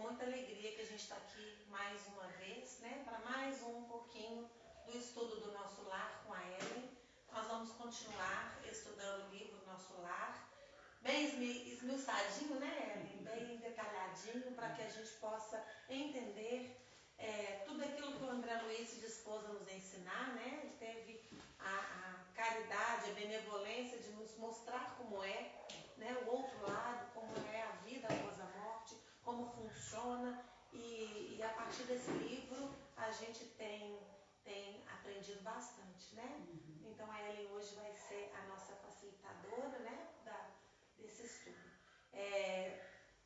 muita alegria que a gente está aqui mais uma vez, né, para mais um pouquinho do estudo do Nosso Lar com a Ellen. Nós vamos continuar estudando o livro Nosso Lar, bem esmiuçadinho, né, Ellen? Bem detalhadinho, para que a gente possa entender tudo aquilo que o André Luiz se dispôs a nos ensinar, né? Ele teve a caridade, a benevolência de nos mostrar como é, né, o outro lado, como é a vida após a morte, como funciona, e a partir desse livro a gente tem aprendido bastante, né? Então a Ellen hoje vai ser a nossa facilitadora, né, desse estudo.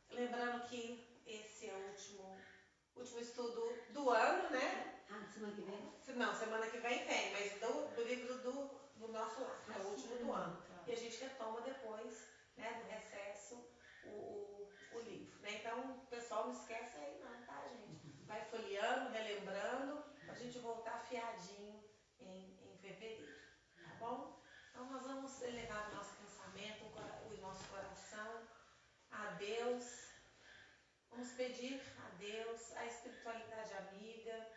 Lembrando que esse é o último estudo do ano, né? Semana que vem? Não, semana que vem tem, mas do livro do Nosso Lar, é o último do ano. E a gente retoma depois, né, do recesso, o livro, né? Então, o pessoal não esquece aí não, tá, gente? Vai folheando, relembrando, pra gente voltar afiadinho em fevereiro, tá bom? Então, nós vamos elevar o nosso pensamento, o nosso coração a Deus. Vamos pedir a Deus, a espiritualidade amiga,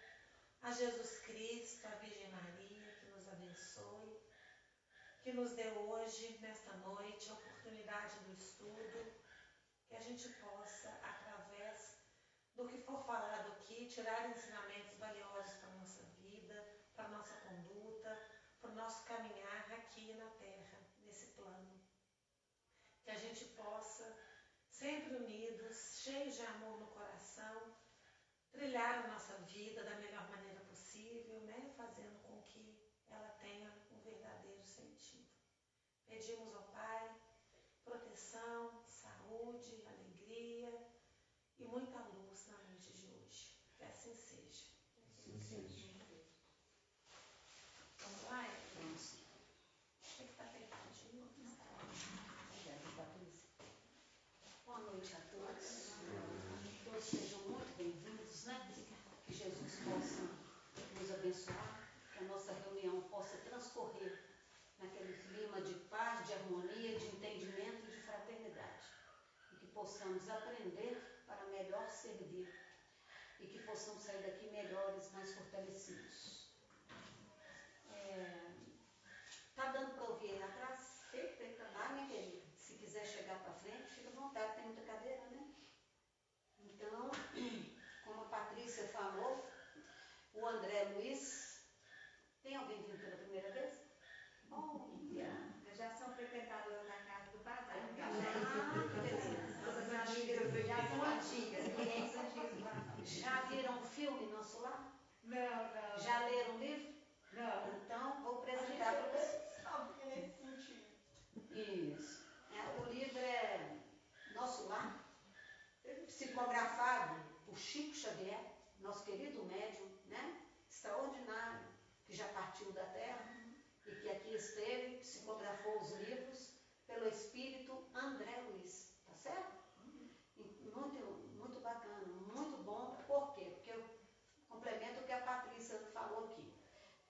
a Jesus Cristo, a Virgem Maria, que nos abençoe, que nos dê hoje, nesta noite, a oportunidade do estudo, que a gente possa, através do que for falado aqui, tirar ensinamentos valiosos para a nossa vida, para a nossa conduta, para o nosso caminhar aqui na Terra, nesse plano. Que a gente possa, sempre unidos, cheios de amor no coração, trilhar a nossa vida da melhor maneira possível, né? Fazendo com que ela tenha um verdadeiro sentido. Pedimos ao Pai proteção, saúde, alegria e muita luz na noite de hoje. Que assim seja. Assim seja. Vamos lá, Vamos. Tem que estar deitadinho. Boa noite a todos. Todos sejam muito bem-vindos, né? Que Jesus possa nos abençoar, que a nossa reunião possa transcorrer naquele clima de paz, de harmonia, de entendimento e de fraternidade. E que possamos aprender para melhor servir. E que possamos sair daqui melhores, mais fortalecidos. Tá dando para ouvir aí atrás? Perfeitamente, minha querida. Se quiser chegar para frente, fica à vontade, tem muita cadeira, né? Então, como a Patrícia falou, o André Luiz, tem alguém vindo pela primeira vez? Eu já sou frequentadora da casa do Bazar. As amigas já são antigas, clientes antigos do Bazar. Já viram o filme Nosso Lar? Não. Já leram o livro? Não. Então, vou apresentar para vocês. Sabe nesse sentido. Isso. O livro é Nosso Lar, psicografado por Chico Xavier, nosso querido médium, né? Extraordinário, que já partiu da Terra e que aqui esteve, psicografou os livros pelo espírito André Luiz, tá certo? Muito, muito bacana, muito bom. Por quê? Porque eu complemento o que a Patrícia falou aqui.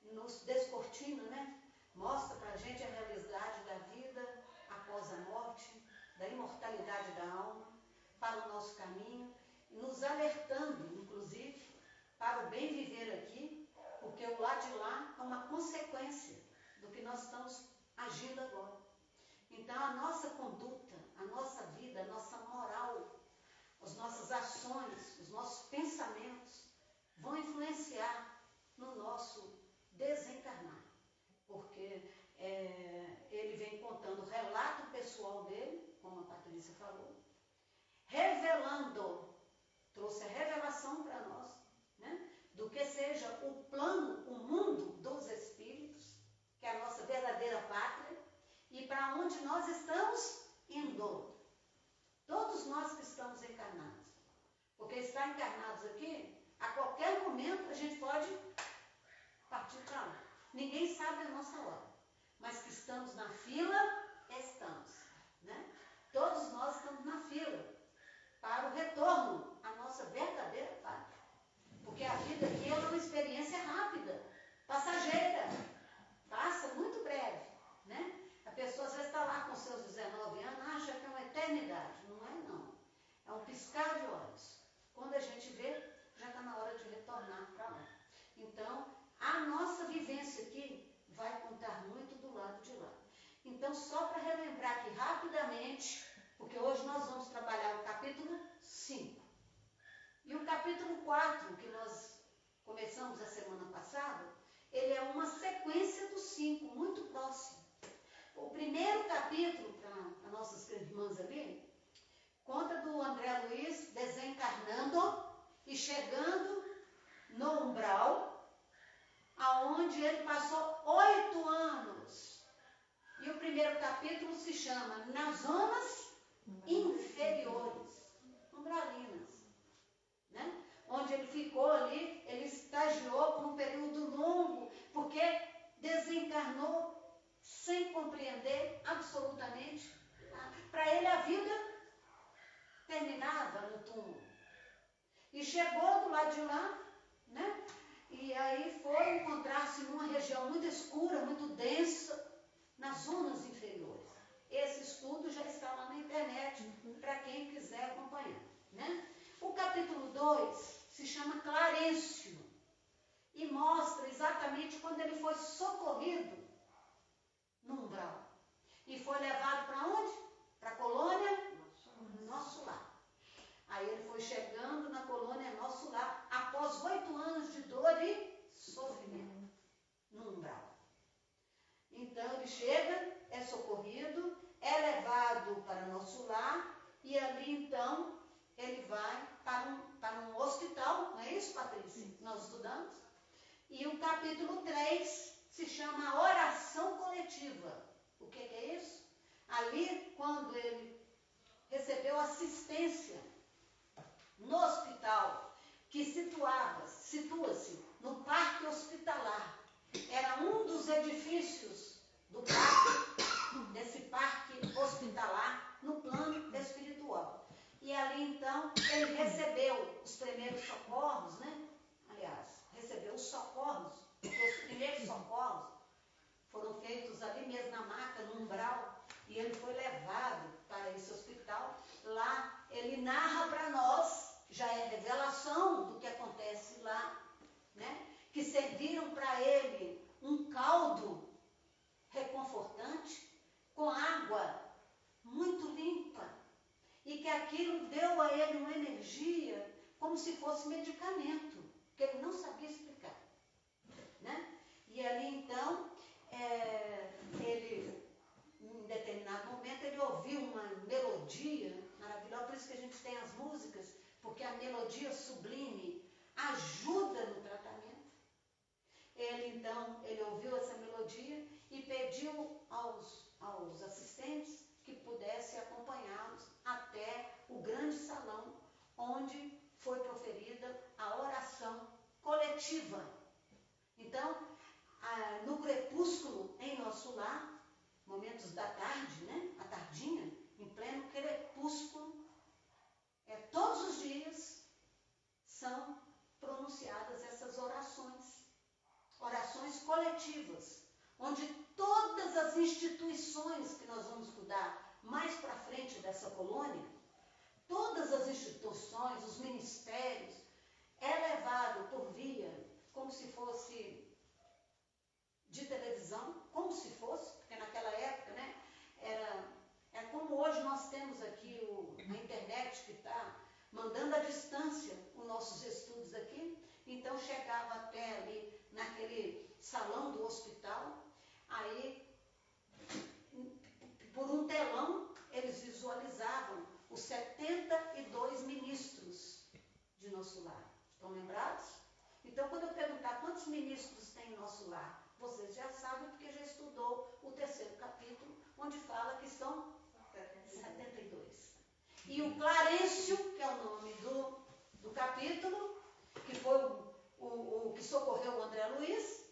Nos descortina, né? Mostra pra gente a realidade da vida após a morte, da imortalidade da alma, para o nosso caminho, nos alertando, inclusive, para o bem viver aqui, porque o lado de lá é uma consequência do que nós estamos agindo agora. Então, a nossa conduta, a nossa vida, a nossa moral, as nossas ações, os nossos pensamentos vão influenciar no nosso desencarnar. Porque ele vem contando o relato pessoal dele, como a Patrícia falou, revelando, trouxe a revelação para nós, né, do que seja o plano, o mundo dos espíritos, que é a nossa verdadeira pátria, e para onde nós estamos indo. Todos nós que estamos encarnados. Porque estar encarnados aqui, a qualquer momento a gente pode partir para lá. Ninguém sabe a nossa hora. Mas que estamos na fila, estamos. Né? Todos nós estamos na fila para o retorno à nossa verdadeira pátria. Porque a vida aqui é uma experiência rápida, passageira. Passa muito breve. Né? A pessoa às vezes está lá com seus 19 anos, acha que é uma eternidade. Não é, não. É um piscar de olhos. Quando vai contar muito do lado de lá. Então, só para relembrar aqui rapidamente, porque hoje nós vamos trabalhar o capítulo 5. E o capítulo 4, que nós começamos a semana passada, ele é uma sequência dos 5, muito próximo. O primeiro capítulo, para nossas irmãs ali, conta do André Luiz desencarnando e chegando no umbral, aonde ele passou 8 anos. E o primeiro capítulo se chama Nas Zonas Inferiores, umbralinas, né? Onde ele ficou ali, ele estagiou por um período longo, porque desencarnou sem compreender absolutamente. Para ele a vida terminava no túmulo. E chegou do lado de lá, né? E aí foi encontrar-se numa região muito escura, muito densa, nas zonas inferiores. Esse estudo já está lá na internet, para quem quiser acompanhar, né? O capítulo 2 se chama Clarencio e mostra exatamente quando ele foi socorrido no umbral. E foi levado para onde? Para a colônia Nosso Lar. Aí ele foi chegando na colônia Nosso Lar, após 8 anos de dor e sofrimento, no umbral. Então ele chega, é socorrido, é levado para Nosso Lar, e ali então ele vai para um hospital, não é isso, Patrícia? Nós estudamos. E o capítulo 3 se chama Oração Coletiva. O que é isso? Ali, quando ele recebeu assistência no hospital, que situa-se no Parque Hospitalar. Era um dos edifícios do parque, desse Parque Hospitalar, no plano espiritual. E ali, então, ele recebeu os primeiros socorros, né? Aliás, recebeu os socorros, porque os primeiros socorros foram feitos ali mesmo na maca, no umbral, e ele foi levado para esse hospital. Lá ele narra para nós, já é revelação do que acontece lá, né? Que serviram para ele um caldo reconfortante, com água muito limpa, e que aquilo deu a ele uma energia como se fosse medicamento, que ele não sabia explicar, né? E ali então, ele, em determinado momento, ele ouviu uma melodia maravilhosa, por isso que a gente tem as músicas, porque a melodia sublime ajuda no tratamento. Ele ouviu essa melodia e pediu aos assistentes que pudessem acompanhá-los até o grande salão, onde foi proferida a oração coletiva. Então, no crepúsculo em Nosso Lar, momentos da tarde, né? A tardinha, em pleno crepúsculo, todos os dias são pronunciadas essas orações coletivas, onde todas as instituições que nós vamos estudar mais para frente dessa colônia, todas as instituições, os ministérios, é levado por via, como se fosse de televisão, como se fosse, porque naquela época, né, era como hoje nós temos aqui a internet que está mandando à distância os nossos estudos aqui. Então chegava até ali naquele salão do hospital, aí por um telão eles visualizavam os 72 ministros de Nosso Lar. Estão lembrados? Então, quando eu perguntar quantos ministros tem em Nosso Lar, vocês já sabem, porque já estudou o 3º capítulo, onde fala que são 72. E o Clarencio, que é o nome do capítulo, que foi o que socorreu o André Luiz,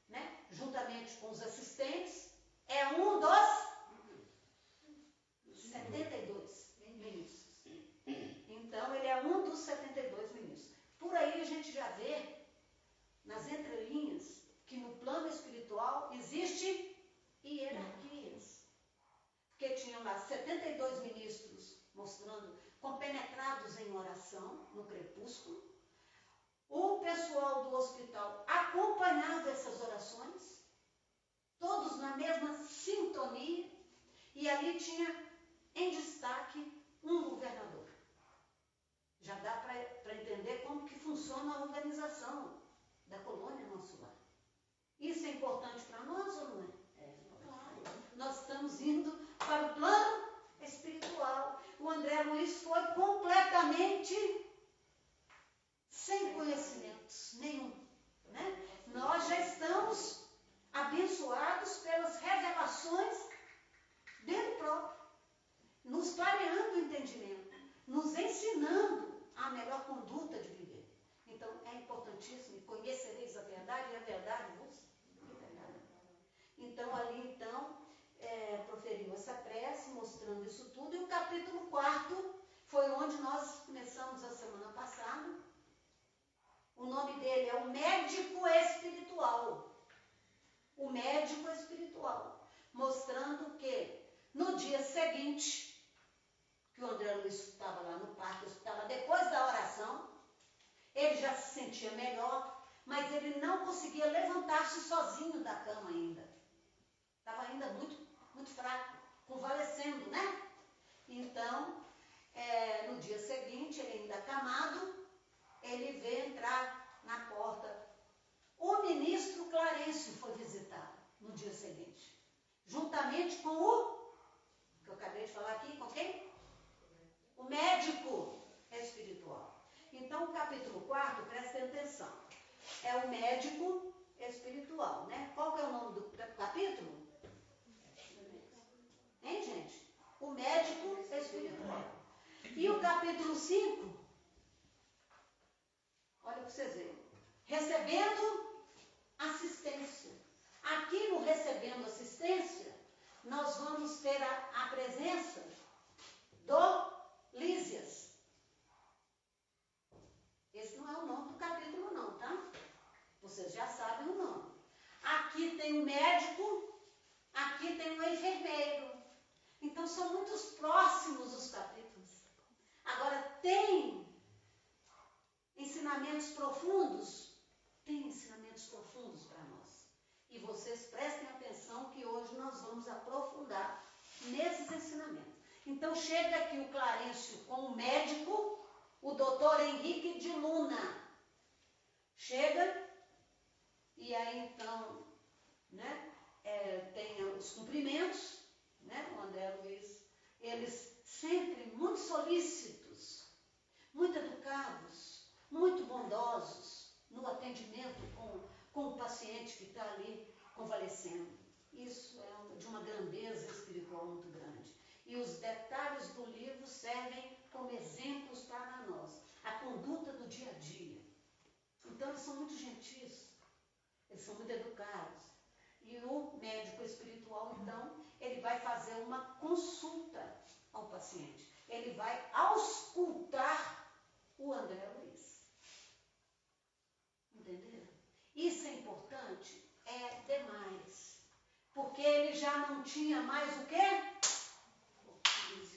né, juntamente com os assistentes, é um dos 72 ministros. Então, ele é um dos 72 ministros. Por aí a gente já vê, nas entrelinhas, que no plano espiritual existe hierarquias. Porque tinham lá 72 ministros mostrando, compenetrados em oração, no crepúsculo. O pessoal do hospital acompanhava essas orações, na mesma sintonia, e ali tinha em destaque um governador. Já dá para entender como que funciona a organização da colônia Nosso Lar. Isso é importante para nós ou não é? Claro. Nós estamos indo para o plano espiritual. O André Luiz foi completamente sem conhecimentos nenhum. Né? Nós já estamos abençoados pelas revelações dele próprio, nos clareando o entendimento, nos ensinando a melhor conduta de viver. Então, é importantíssimo, conhecereis a verdade e a verdade vos libertará. Então, ali, proferiu essa prece, mostrando isso tudo, e o capítulo 4 foi onde nós começamos a semana passada. O nome dele é o médico espiritual. O médico espiritual, mostrando que no dia seguinte, que o André Luiz estava lá no parque, estava depois da oração, ele já se sentia melhor, mas ele não conseguia levantar-se sozinho da cama ainda. Estava ainda muito, muito fraco, convalescendo, né? Então, no dia seguinte, ele ainda acamado, ele veio entrar na porta. O ministro Clarencio foi visitar no dia seguinte, juntamente com o, que eu acabei de falar aqui, com quem? O médico espiritual. Então, o capítulo 4, prestem atenção, é o médico espiritual, né? Qual que é o nome do capítulo? Hein, gente? O médico espiritual. E o capítulo 5, olha para vocês verem, recebendo assistência. Aqui no recebendo assistência, nós vamos ter a presença do Lísias. Esse não é o nome do capítulo não, tá? Vocês já sabem o nome. Aqui tem o médico, aqui tem o enfermeiro. Então são muito próximos os capítulos. Agora, tem ensinamentos profundos? Tem ensinamentos profundos para nós. E vocês prestem atenção que hoje nós vamos aprofundar nesses ensinamentos. Então chega aqui o Clarencio com o médico, o doutor Henrique de Luna. Chega, e aí então, né, tem os cumprimentos, né, o André Luiz, eles sempre muito solícitos, muito educados, muito bondosos no atendimento com o paciente que está ali convalescendo. Isso é de uma grandeza espiritual muito grande. E os detalhes do livro servem como exemplos para nós, a conduta do dia a dia. Então, eles são muito gentis, eles são muito educados. E o médico espiritual, então, ele vai fazer uma consulta ao paciente. Ele vai auscultar o André Luiz. Entenderam? Isso é importante? É demais. Porque ele já não tinha mais o quê?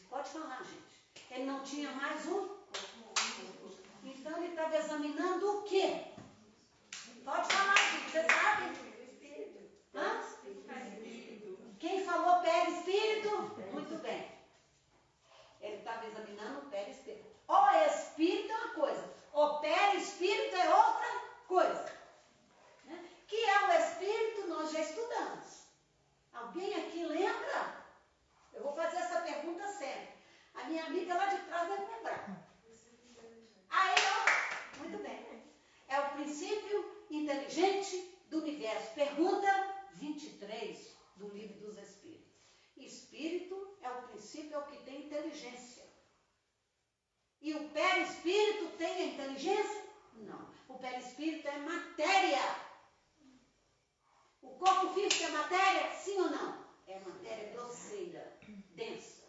Pode falar, gente. Ele não tinha mais o... Então, ele estava examinando o quê? Pode falar, gente. Você sabe? Hã? Quem falou perispírito? Muito bem. Ele estava examinando o perispírito. O espírito é uma coisa. O perispírito é outra coisa. Né? Que é o espírito, nós já estudamos. Alguém aqui lembra? Eu vou fazer essa pergunta séria. A minha amiga lá de trás deve lembrar. Aí, ó, muito bem. É o princípio inteligente do universo. Pergunta 23 do Livro dos Espíritos. Espírito é o princípio, é o que tem inteligência. E o perispírito tem a inteligência? Não. O perispírito é matéria. O corpo físico é matéria? Sim ou não? É matéria grosseira, densa.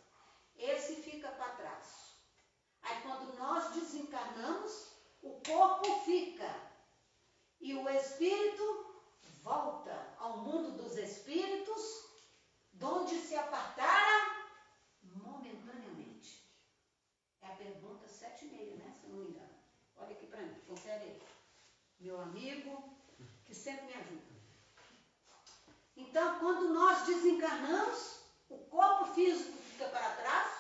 Esse fica para trás. Aí quando nós desencarnamos, o corpo fica. E o espírito volta ao mundo dos espíritos, donde se apartara momentaneamente. É a pergunta 7,5, né? Se não me engano. Olha aqui para mim, confere aí. Meu amigo, que sempre me ajuda. Então, Então, quando nós desencarnamos, o corpo físico fica para trás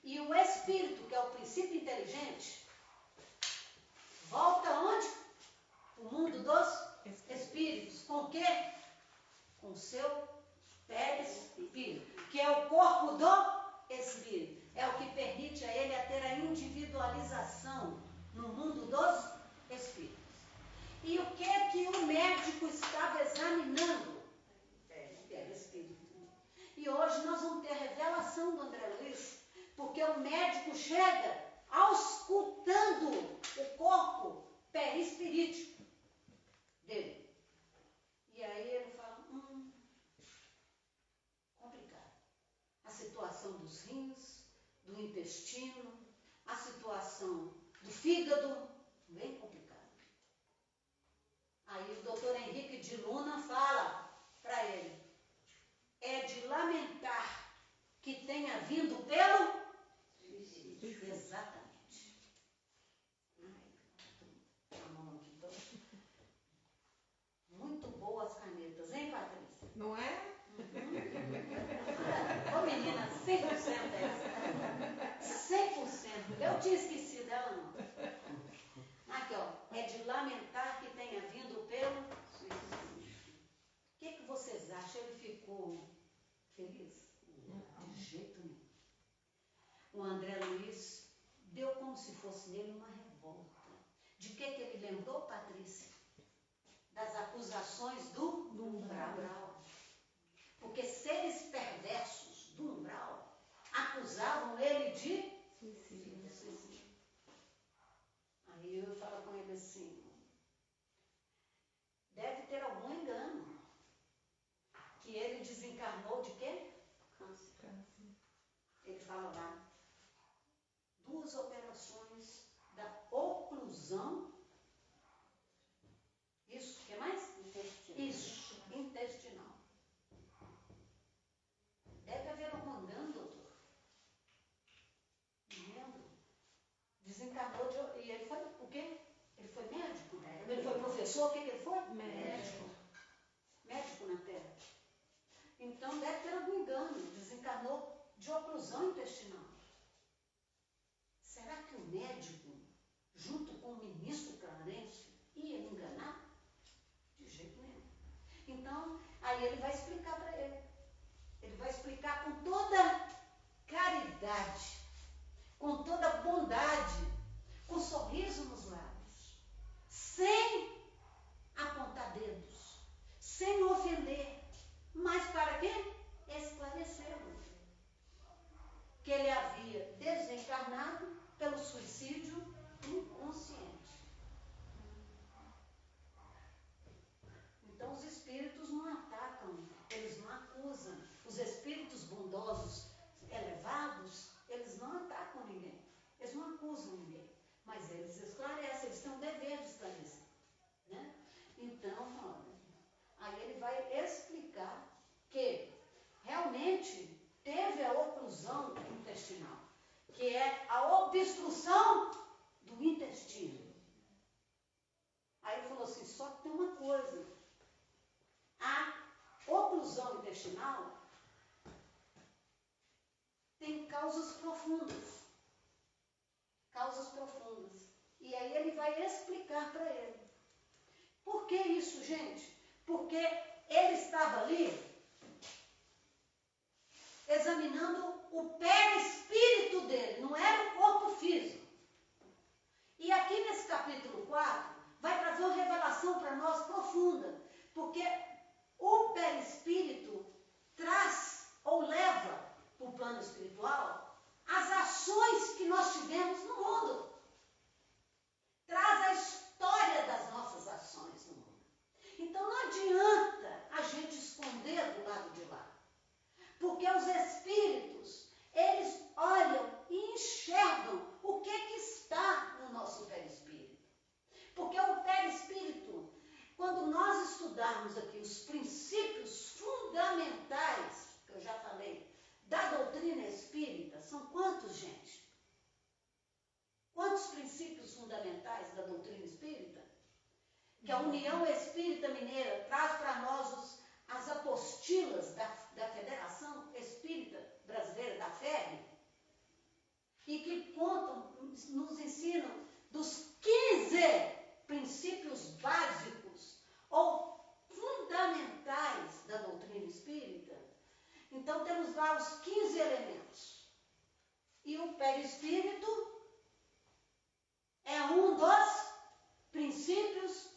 e o espírito, que é o princípio inteligente, volta onde? O mundo dos espíritos. Com o quê? Com o seu perispírito, que é o corpo do espírito. É o que permite a ele a ter a individualização no mundo dos espíritos. E o que é que o médico estava examinando? O perispírito. E hoje nós vamos ter a revelação do André Luiz, porque o médico chega auscultando o corpo perispirítico dele. E aí ele fala, complicado. A situação dos rins, do intestino, a situação do fígado, bem complicado. Aí o doutor Henrique de Luna fala para ele, é de lamentar que tenha vindo pelo... Exatamente. A mão aqui toda. Muito boas canetas, hein, Patrícia? Não é? Ô menina, 100% essa. 100%. Eu tinha esquecido dela, não. Aqui, ó. É de lamentar que tenha vindo pelo suicídio. O que vocês acham? Ele ficou feliz? De jeito nenhum. O André Luiz deu como se fosse nele uma revolta. De que ele lembrou, Patrícia? Das acusações do umbral. Porque seres perversos do umbral acusavam ele de suicídio. Aí eu falo com ele assim, deve ter algum engano. Que ele desencarnou de quê? Câncer. Ele fala lá, 2 operações da oclusão. Isso, o que mais? Intestinal. Isso, intestinal. Deve haver algum engano, doutor. Não lembro. Desencarnou e ele foi o quê? Ele foi médico? Ele foi professor? O que ele foi? Médico. Médico na Terra. Então deve ter algum engano. Desencarnou de oclusão intestinal. Será que o médico, junto com o ministro Clarence, ia enganar? De jeito nenhum. Então, aí ele vai explicar para ele. Ele vai explicar com toda caridade, com toda bondade, com sorriso nos lábios, sem apontar dedos, sem ofender, mas para quê? Esclarecê-lo. Que ele havia desencarnado pelo suicídio inconsciente. Então os espíritos não atacam, eles não acusam. Os espíritos bondosos, elevados, eles não atacam ninguém. Eles não acusam ninguém. Mas eles esclarecem, eles têm o dever de esclarecer. Né? Então, olha, aí ele vai explicar que realmente teve a oclusão intestinal, que é a obstrução do intestino. Aí ele falou assim, só que tem uma coisa. A oclusão intestinal tem causas profundas. Causas profundas. E aí ele vai explicar para ele. Por que isso, gente? Porque ele estava ali examinando o perispírito dele, não era o corpo físico. E aqui nesse capítulo 4, vai trazer uma revelação para nós profunda, porque o perispírito traz ou leva para o plano espiritual as ações que nós tivemos no mundo. Traz a história das nossas ações no mundo. Então não adianta a gente esconder do lado de lá. Porque os espíritos, eles olham e enxergam o que está no nosso perispírito. Porque o perispírito, quando nós estudarmos aqui os princípios fundamentais, que eu já falei, da doutrina espírita, são quantos, gente? Quantos princípios fundamentais da doutrina espírita? Que a União Espírita Mineira traz para nós as apostilas Então temos lá os 15 elementos. E o perispírito é um dos princípios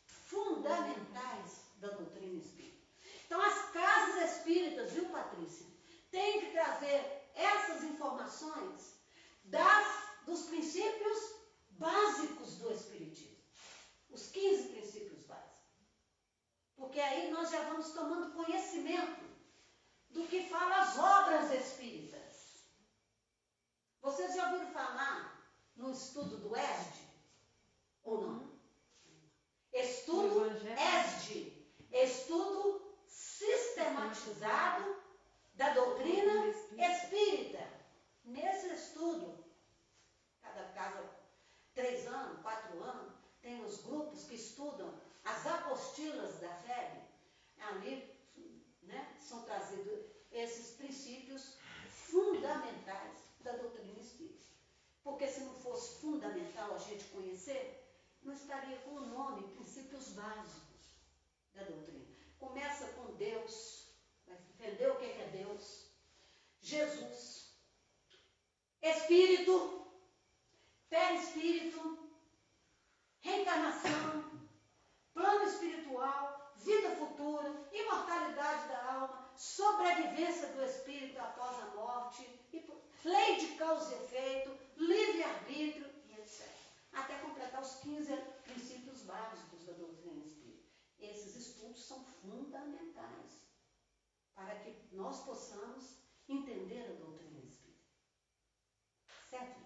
fundamentais da doutrina espírita. Então as casas espíritas, viu, Patrícia, têm que trazer essas informações dos princípios básicos do espiritismo. Os 15 princípios básicos. Porque aí nós já vamos tomando conhecimento do que fala as obras espíritas. Vocês já ouviram falar no estudo do ESD? Ou não? Estudo ESD. Estudo sistematizado da doutrina espírita. Nesse estudo, cada casa, 3 anos, 4 anos, tem os grupos que estudam as apostilas da FEB. Ali, né, são trazidos esses princípios fundamentais da doutrina espírita. Porque se não fosse fundamental a gente conhecer, não estaria com o nome princípios básicos da doutrina. Começa com Deus, vai entender o que é Deus, Jesus, Espírito, perispírito, reencarnação, plano espiritual, vida futura, imortalidade da alma, sobrevivência do espírito após a morte, lei de causa e efeito, livre-arbítrio e etc. Até completar os 15 princípios básicos da doutrina espírita. Esses estudos são fundamentais para que nós possamos entender a doutrina espírita. Certo?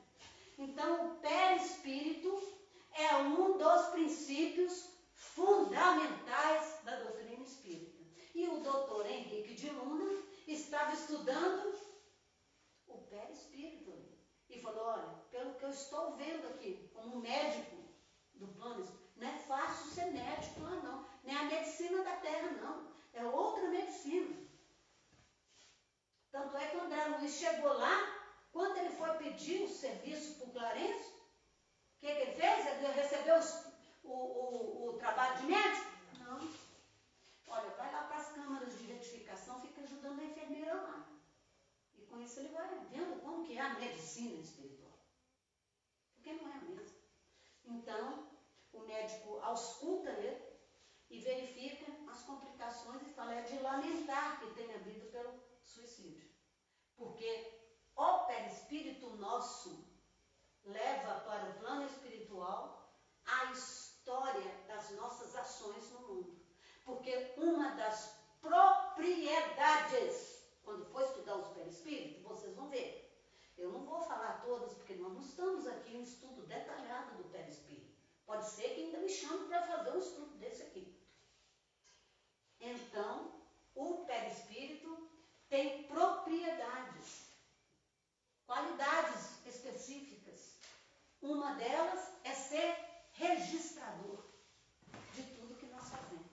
Então, o perispírito é um dos princípios fundamentais da doutrina espírita. E o doutor Henrique de Luna estava estudando o perispírito e falou, olha, pelo que eu estou vendo aqui, como médico do plano, não é fácil ser médico lá não, não é a medicina da terra não, é outra medicina. Tanto é que o André Luiz chegou lá, quando ele foi pedir o serviço para o Clarence, o que ele fez? Ele recebeu o trabalho de médico? Não. Olha, vai lá para as câmaras de retificação, fica ajudando a enfermeira lá. E com isso ele vai vendo como que é a medicina espiritual. Porque não é a mesma. Então, o médico ausculta ele e verifica as complicações e fala, é de lamentar que tenha vindo pelo suicídio. Porque o perispírito nosso leva para o plano espiritual a história das nossas ações no mundo. Porque uma das propriedades, quando for estudar os perispíritos, vocês vão ver. Eu não vou falar todas, porque nós não estamos aqui em um estudo detalhado do perispírito. Pode ser que ainda me chame para fazer um estudo desse aqui. Então, o perispírito tem propriedades, qualidades específicas. Uma delas é ser registrador de tudo que nós fazemos.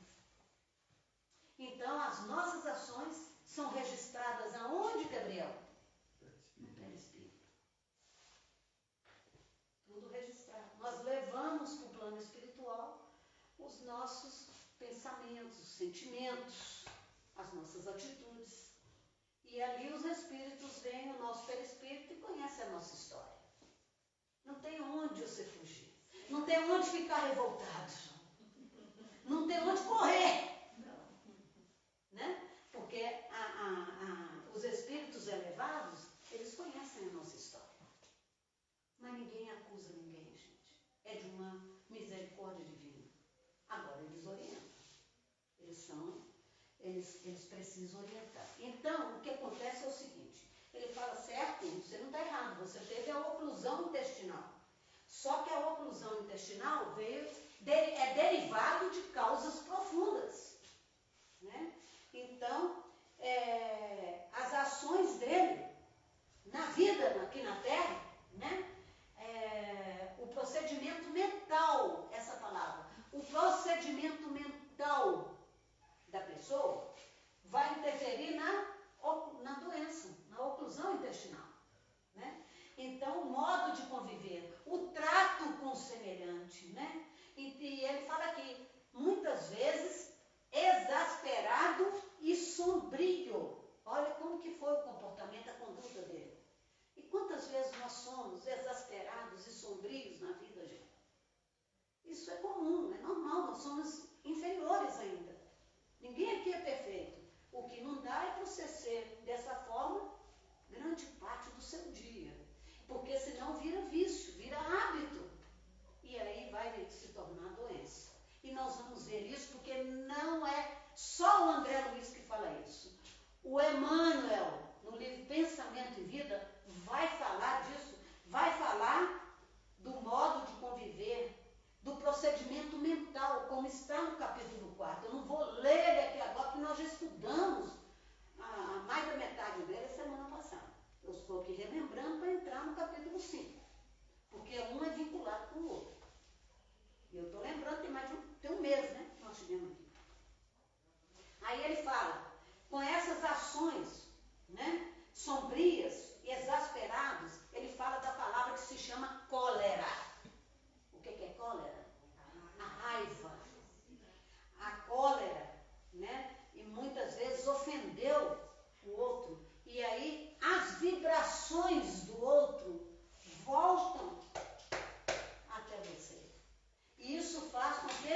Então, as nossas ações são registradas aonde, Gabriel? No perispírito. Tudo registrado. Nós levamos para o plano espiritual os nossos pensamentos, os sentimentos, as nossas atitudes. E ali os espíritos veem o nosso perispírito e conhecem a nossa história. Não tem onde você fugir. Não tem onde ficar revoltado. Não tem onde correr. Né? Porque os espíritos elevados, eles conhecem a nossa história. Mas ninguém acusa ninguém, gente. É de uma misericórdia divina. Agora eles orientam. Eles precisam orientar. Então, o que acontece é o seguinte. Ele fala, certo, você não está errado. Você teve a oclusão intestinal. Só que a oclusão intestinal é derivado de causas profundas. Né? Então, as ações dele na vida aqui na Terra, né? O procedimento mental, essa palavra, o procedimento mental da pessoa vai interferir na doença, na oclusão intestinal. Né? Então, o modo de conviver, o trato com o semelhante, né? E ele fala que muitas vezes exasperado e como que foi o comportamento, a conduta dele. E quantas vezes nós somos exasperados e sombrios na vida, gente? Isso é comum, é normal, nós somos inferiores ainda. Ninguém aqui é perfeito. O que não dá é para você ser dessa forma grande parte do seu dia. Porque senão vira vício, vira hábito. E aí vai se tornar doença. E nós vamos ver isso porque não é só o André Luiz que fala isso. O Emmanuel, no livro Pensamento e Vida, vai falar disso, vai falar do modo de conviver, do procedimento mental, como está no capítulo 4. Eu não vou ler ele aqui agora, porque nós já estudamos mais da metade dele semana passada. Eu estou aqui relembrando para entrar no capítulo 5, porque um é vinculado com o outro. E eu estou lembrando, tem um mês, né, que nós tivemos aqui. Aí ele fala, com essas ações, né, sombrias e exasperadas, ele fala da palavra que se chama cólera. O que é cólera? A raiva. A cólera, né, e muitas vezes ofendeu o outro. E aí as vibrações do outro voltam até você. E isso faz com que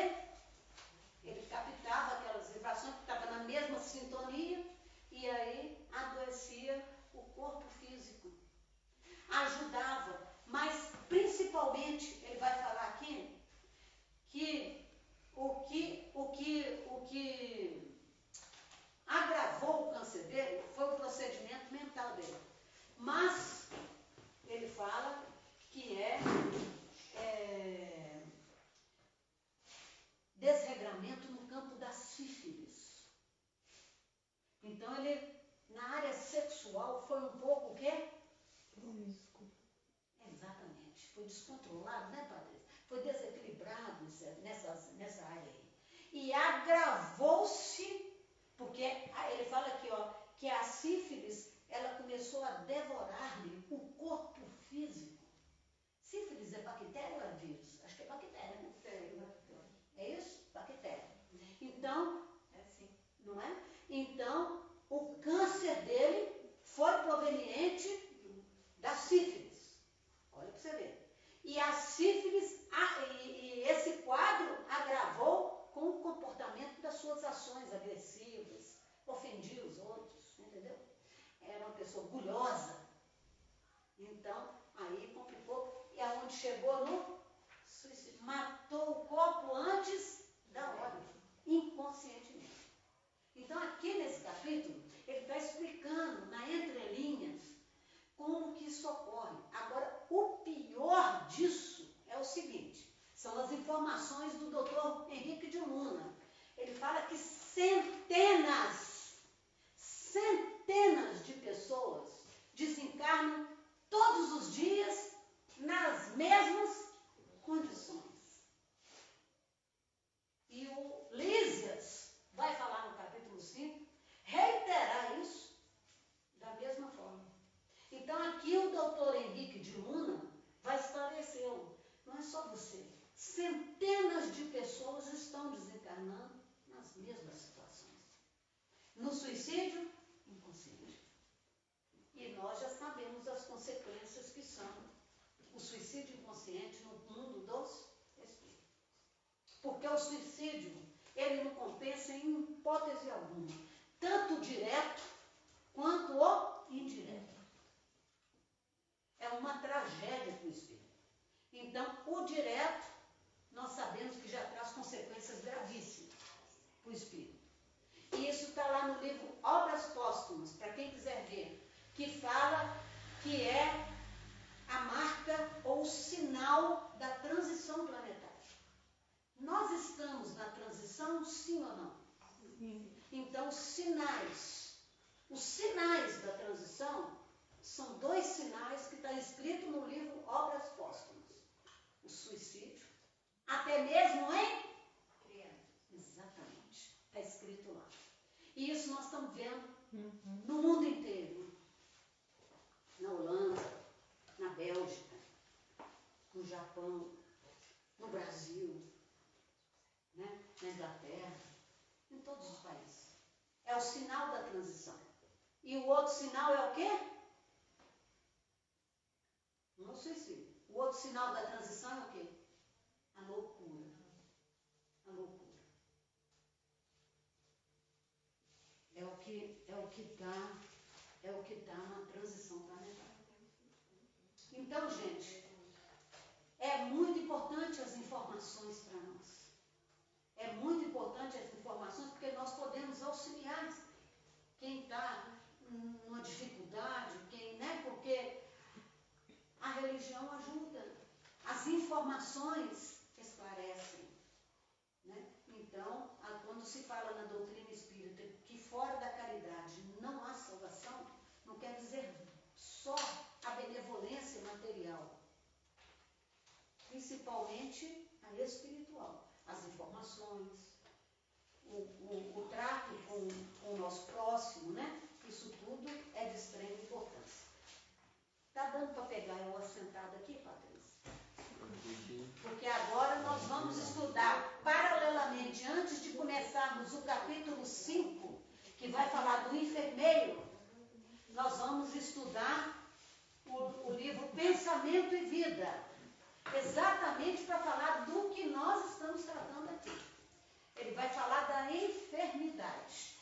ele captava aquelas vibrações que estavam na mesma sintonia e aí adoecia o corpo físico. Ajudava, mas principalmente, ele vai falar aqui, que o que agravou o câncer dele foi o procedimento mental dele. Mas ele fala que desregramento no campo da sífilis. Então ele, na área sexual, foi um pouco o quê? Promíscuo. Exatamente. Foi descontrolado, né, Patrícia? Foi desequilibrado nessa área aí. E agravou-se, porque ele fala aqui, ó, que a sífilis, ela começou a devorar-lhe o corpo físico. Sífilis é bactéria ou é vírus? Acho que é bactéria, né? É isso? Bactéria. Então, não é? Então, o câncer dele foi proveniente da sífilis. Olha para você ver. E a sífilis, e esse quadro agravou com o comportamento das suas ações agressivas, ofendia os outros, entendeu? Era uma pessoa orgulhosa. Então, aí complicou. E aonde chegou no suicídio. Matou o corpo antes da hora, inconscientemente. Então, aqui nesse capítulo, ele está explicando, na entrelinhas, como que isso ocorre. Agora, o pior disso é o seguinte, são as informações do Dr. Henrique de Luna. Ele fala que centenas de pessoas desencarnam todos os dias nas mesmas condições. E o Lísias vai falar no capítulo 5, reiterar isso da mesma forma. Então aqui o doutor Henrique de Luna vai esclarecê-lo. Não é só você. Centenas de pessoas estão desencarnando nas mesmas situações. No suicídio, inconsciente. E nós já sabemos as consequências que são o suicídio inconsciente no mundo dos espíritos. Porque o suicídio, ele não compensa em hipótese alguma. Tanto o direto quanto o indireto. É uma tragédia para o espírito. Então, o direto, nós sabemos que já traz consequências gravíssimas para o espírito. E isso está lá no livro Obras Póstumas, para quem quiser ver, que fala que é a marca ou o sinal da transição planetária. Nós estamos na transição, sim ou não? Sim. Então, os sinais da transição são dois sinais que está escrito no livro Obras Póstumas. O suicídio, até mesmo em criança. Exatamente, está escrito lá. E isso nós estamos vendo no mundo inteiro. Na Holanda, na Bélgica, no Japão, no Brasil, né? Na Inglaterra, em todos os países. É o sinal da transição. E o outro sinal é o quê? Não sei se. O outro sinal da transição é o quê? A loucura. A loucura. É o que está na transição planetária. Então, gente, é muito importante as informações para nós. É muito importante as informações porque nós podemos auxiliar quem está numa dificuldade, né? Porque a religião ajuda, as informações esclarecem, né? Então, quando se fala na doutrina espírita que fora da caridade não há salvação, não quer dizer só a benevolência material, principalmente a espiritual, as informações, o trato com o nosso próximo, né? Isso tudo é de extrema importância. Está dando para pegar eu assentada aqui, Patrícia? Porque agora nós vamos estudar paralelamente, antes de começarmos o capítulo 5, que vai falar do enfermeiro, nós vamos estudar o livro Pensamento e Vida, exatamente para falar do que nós estamos tratando aqui. Ele vai falar da enfermidade.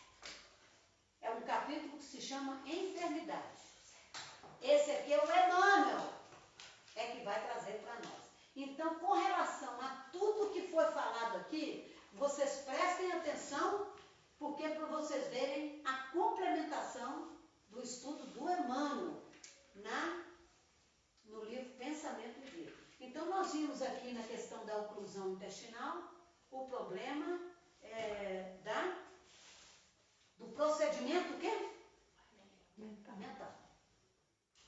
É um capítulo que se chama Enfermidade. Esse aqui é o Emmanuel, é que vai trazer para nós. Então, com relação a tudo que foi falado aqui, vocês prestem atenção, porque para vocês verem a complementação do estudo do Emmanuel no livro Pensamento e Vida. Então, nós vimos aqui na questão da oclusão intestinal o problema do procedimento o quê? Mental.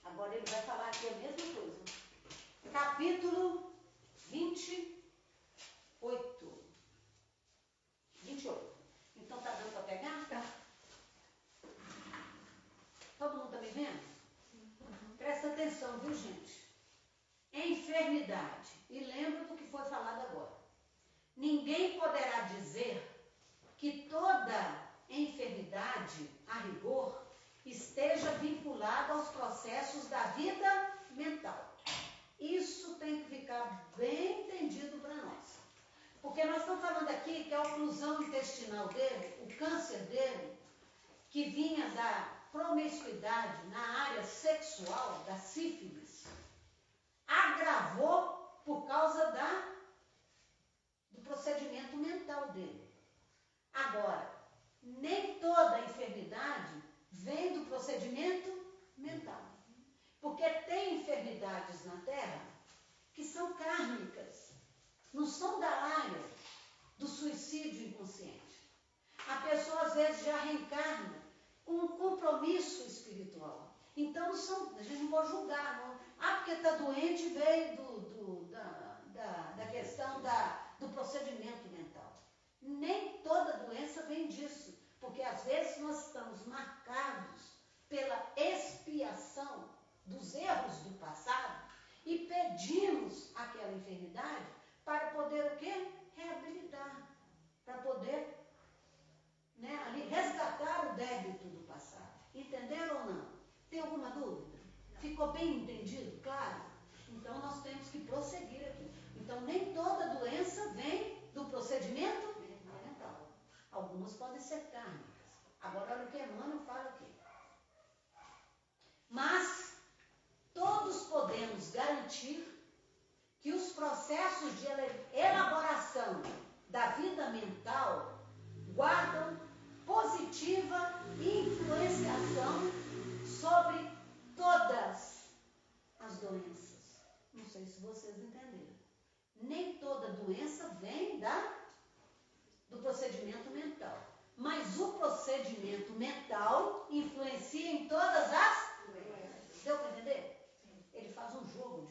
Agora ele vai falar aqui a mesma coisa. Capítulo 28. Então tá dando para pegar? Tá. Todo mundo está me vendo? Presta atenção, viu, gente? Enfermidade. E lembra do que foi falado agora. Ninguém poderá dizer que toda enfermidade, a rigor, esteja vinculada aos processos da vida mental. Isso tem que ficar bem entendido para nós. Porque nós estamos falando aqui que a oclusão intestinal dele, o câncer dele, que vinha da promiscuidade na área sexual, da sífilis, agravou por causa do procedimento mental dele. Agora, nem toda enfermidade vem do procedimento mental. Porque tem enfermidades na Terra que são kármicas, não são da área do suicídio inconsciente. A pessoa às vezes já reencarna com um compromisso espiritual. Então a gente não pode julgar, não. Porque está doente veio da questão do procedimento mental. Nem toda doença vem disso, porque às vezes nós estamos marcados pela expiação dos erros do passado e pedimos aquela enfermidade para poder o quê? Reabilitar, para poder ali resgatar o débito do passado. Entenderam ou não? Tem alguma dúvida? Ficou bem entendido? Claro? Então nós temos que prosseguir aqui. Então nem toda doença vem do procedimento mental. Algumas podem ser kármicas. Agora olha o que Emmanuel fala aqui. Mas todos podemos garantir que os processos de elaboração da vida mental guardam positiva influenciação sobre todas as doenças. Não sei se vocês entenderam. Nem toda doença vem do procedimento mental. Mas o procedimento mental influencia em todas as doenças. Deu para entender? Ele faz um jogo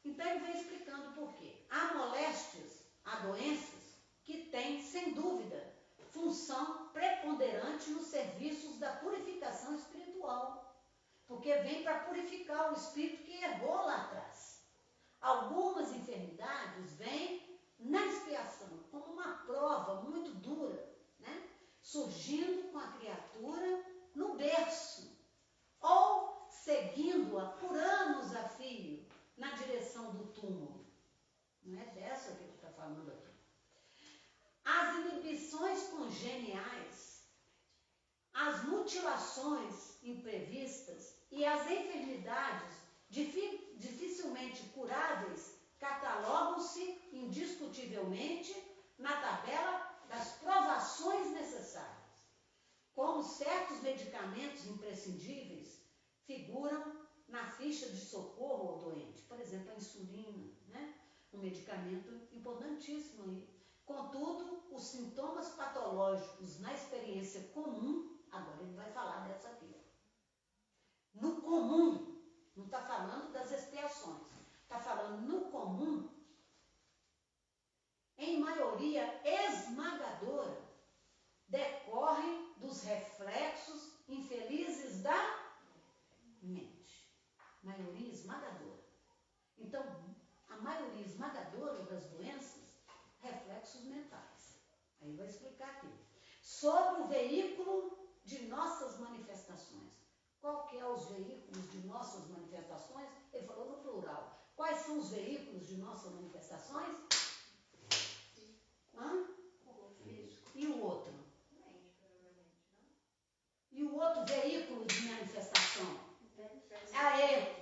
Então ele vem explicando por quê. Há moléstias, há doenças que têm, sem dúvida, função preponderante nos serviços da purificação espiritual. Porque vem para purificar o espírito que errou lá atrás. Algumas enfermidades vêm na expiação, como uma prova muito dura, né? surgindo com a criatura no berço, ou seguindo-a por anos a fio na direção do túmulo. Não é dessa que ele está falando aqui. As inibições congeniais, as mutilações imprevistas e as enfermidades dificilmente curáveis catalogam-se indiscutivelmente na tabela das provações necessárias. Como certos medicamentos imprescindíveis figuram na ficha de socorro ao doente. Por exemplo, a insulina, né? Um medicamento importantíssimo aí. Contudo, os sintomas patológicos na experiência comum, agora ele vai falar dessa aqui. No comum, não está falando das expiações, está falando no comum, em maioria esmagadora, decorrem dos reflexos infelizes da mente. Maioria esmagadora. Então, a maioria esmagadora das doenças, reflexos mentais. Aí vai explicar aqui. Sobre o veículo de nossas manifestações. Qual que é os veículos de nossas manifestações? Ele falou no plural. Quais são os veículos de nossas manifestações? Hã? E o outro? E o outro veículo de manifestação? Aê!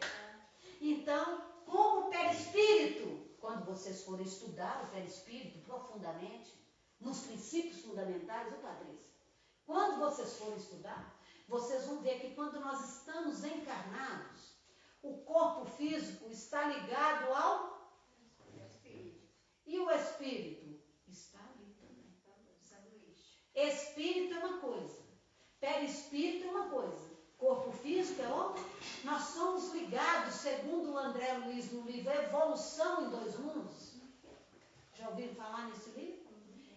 Então, como o perispírito, quando vocês forem estudar o perispírito profundamente, nos princípios fundamentais do Patrícia, quando vocês forem estudar, vocês vão ver que quando nós estamos encarnados, o corpo físico está ligado ao espírito. E o espírito está ali também. Espírito é uma coisa, perispírito é uma coisa, corpo físico é outra. Nós somos ligados, segundo o André Luiz no livro Evolução em Dois Mundos. Já ouviram falar nesse livro?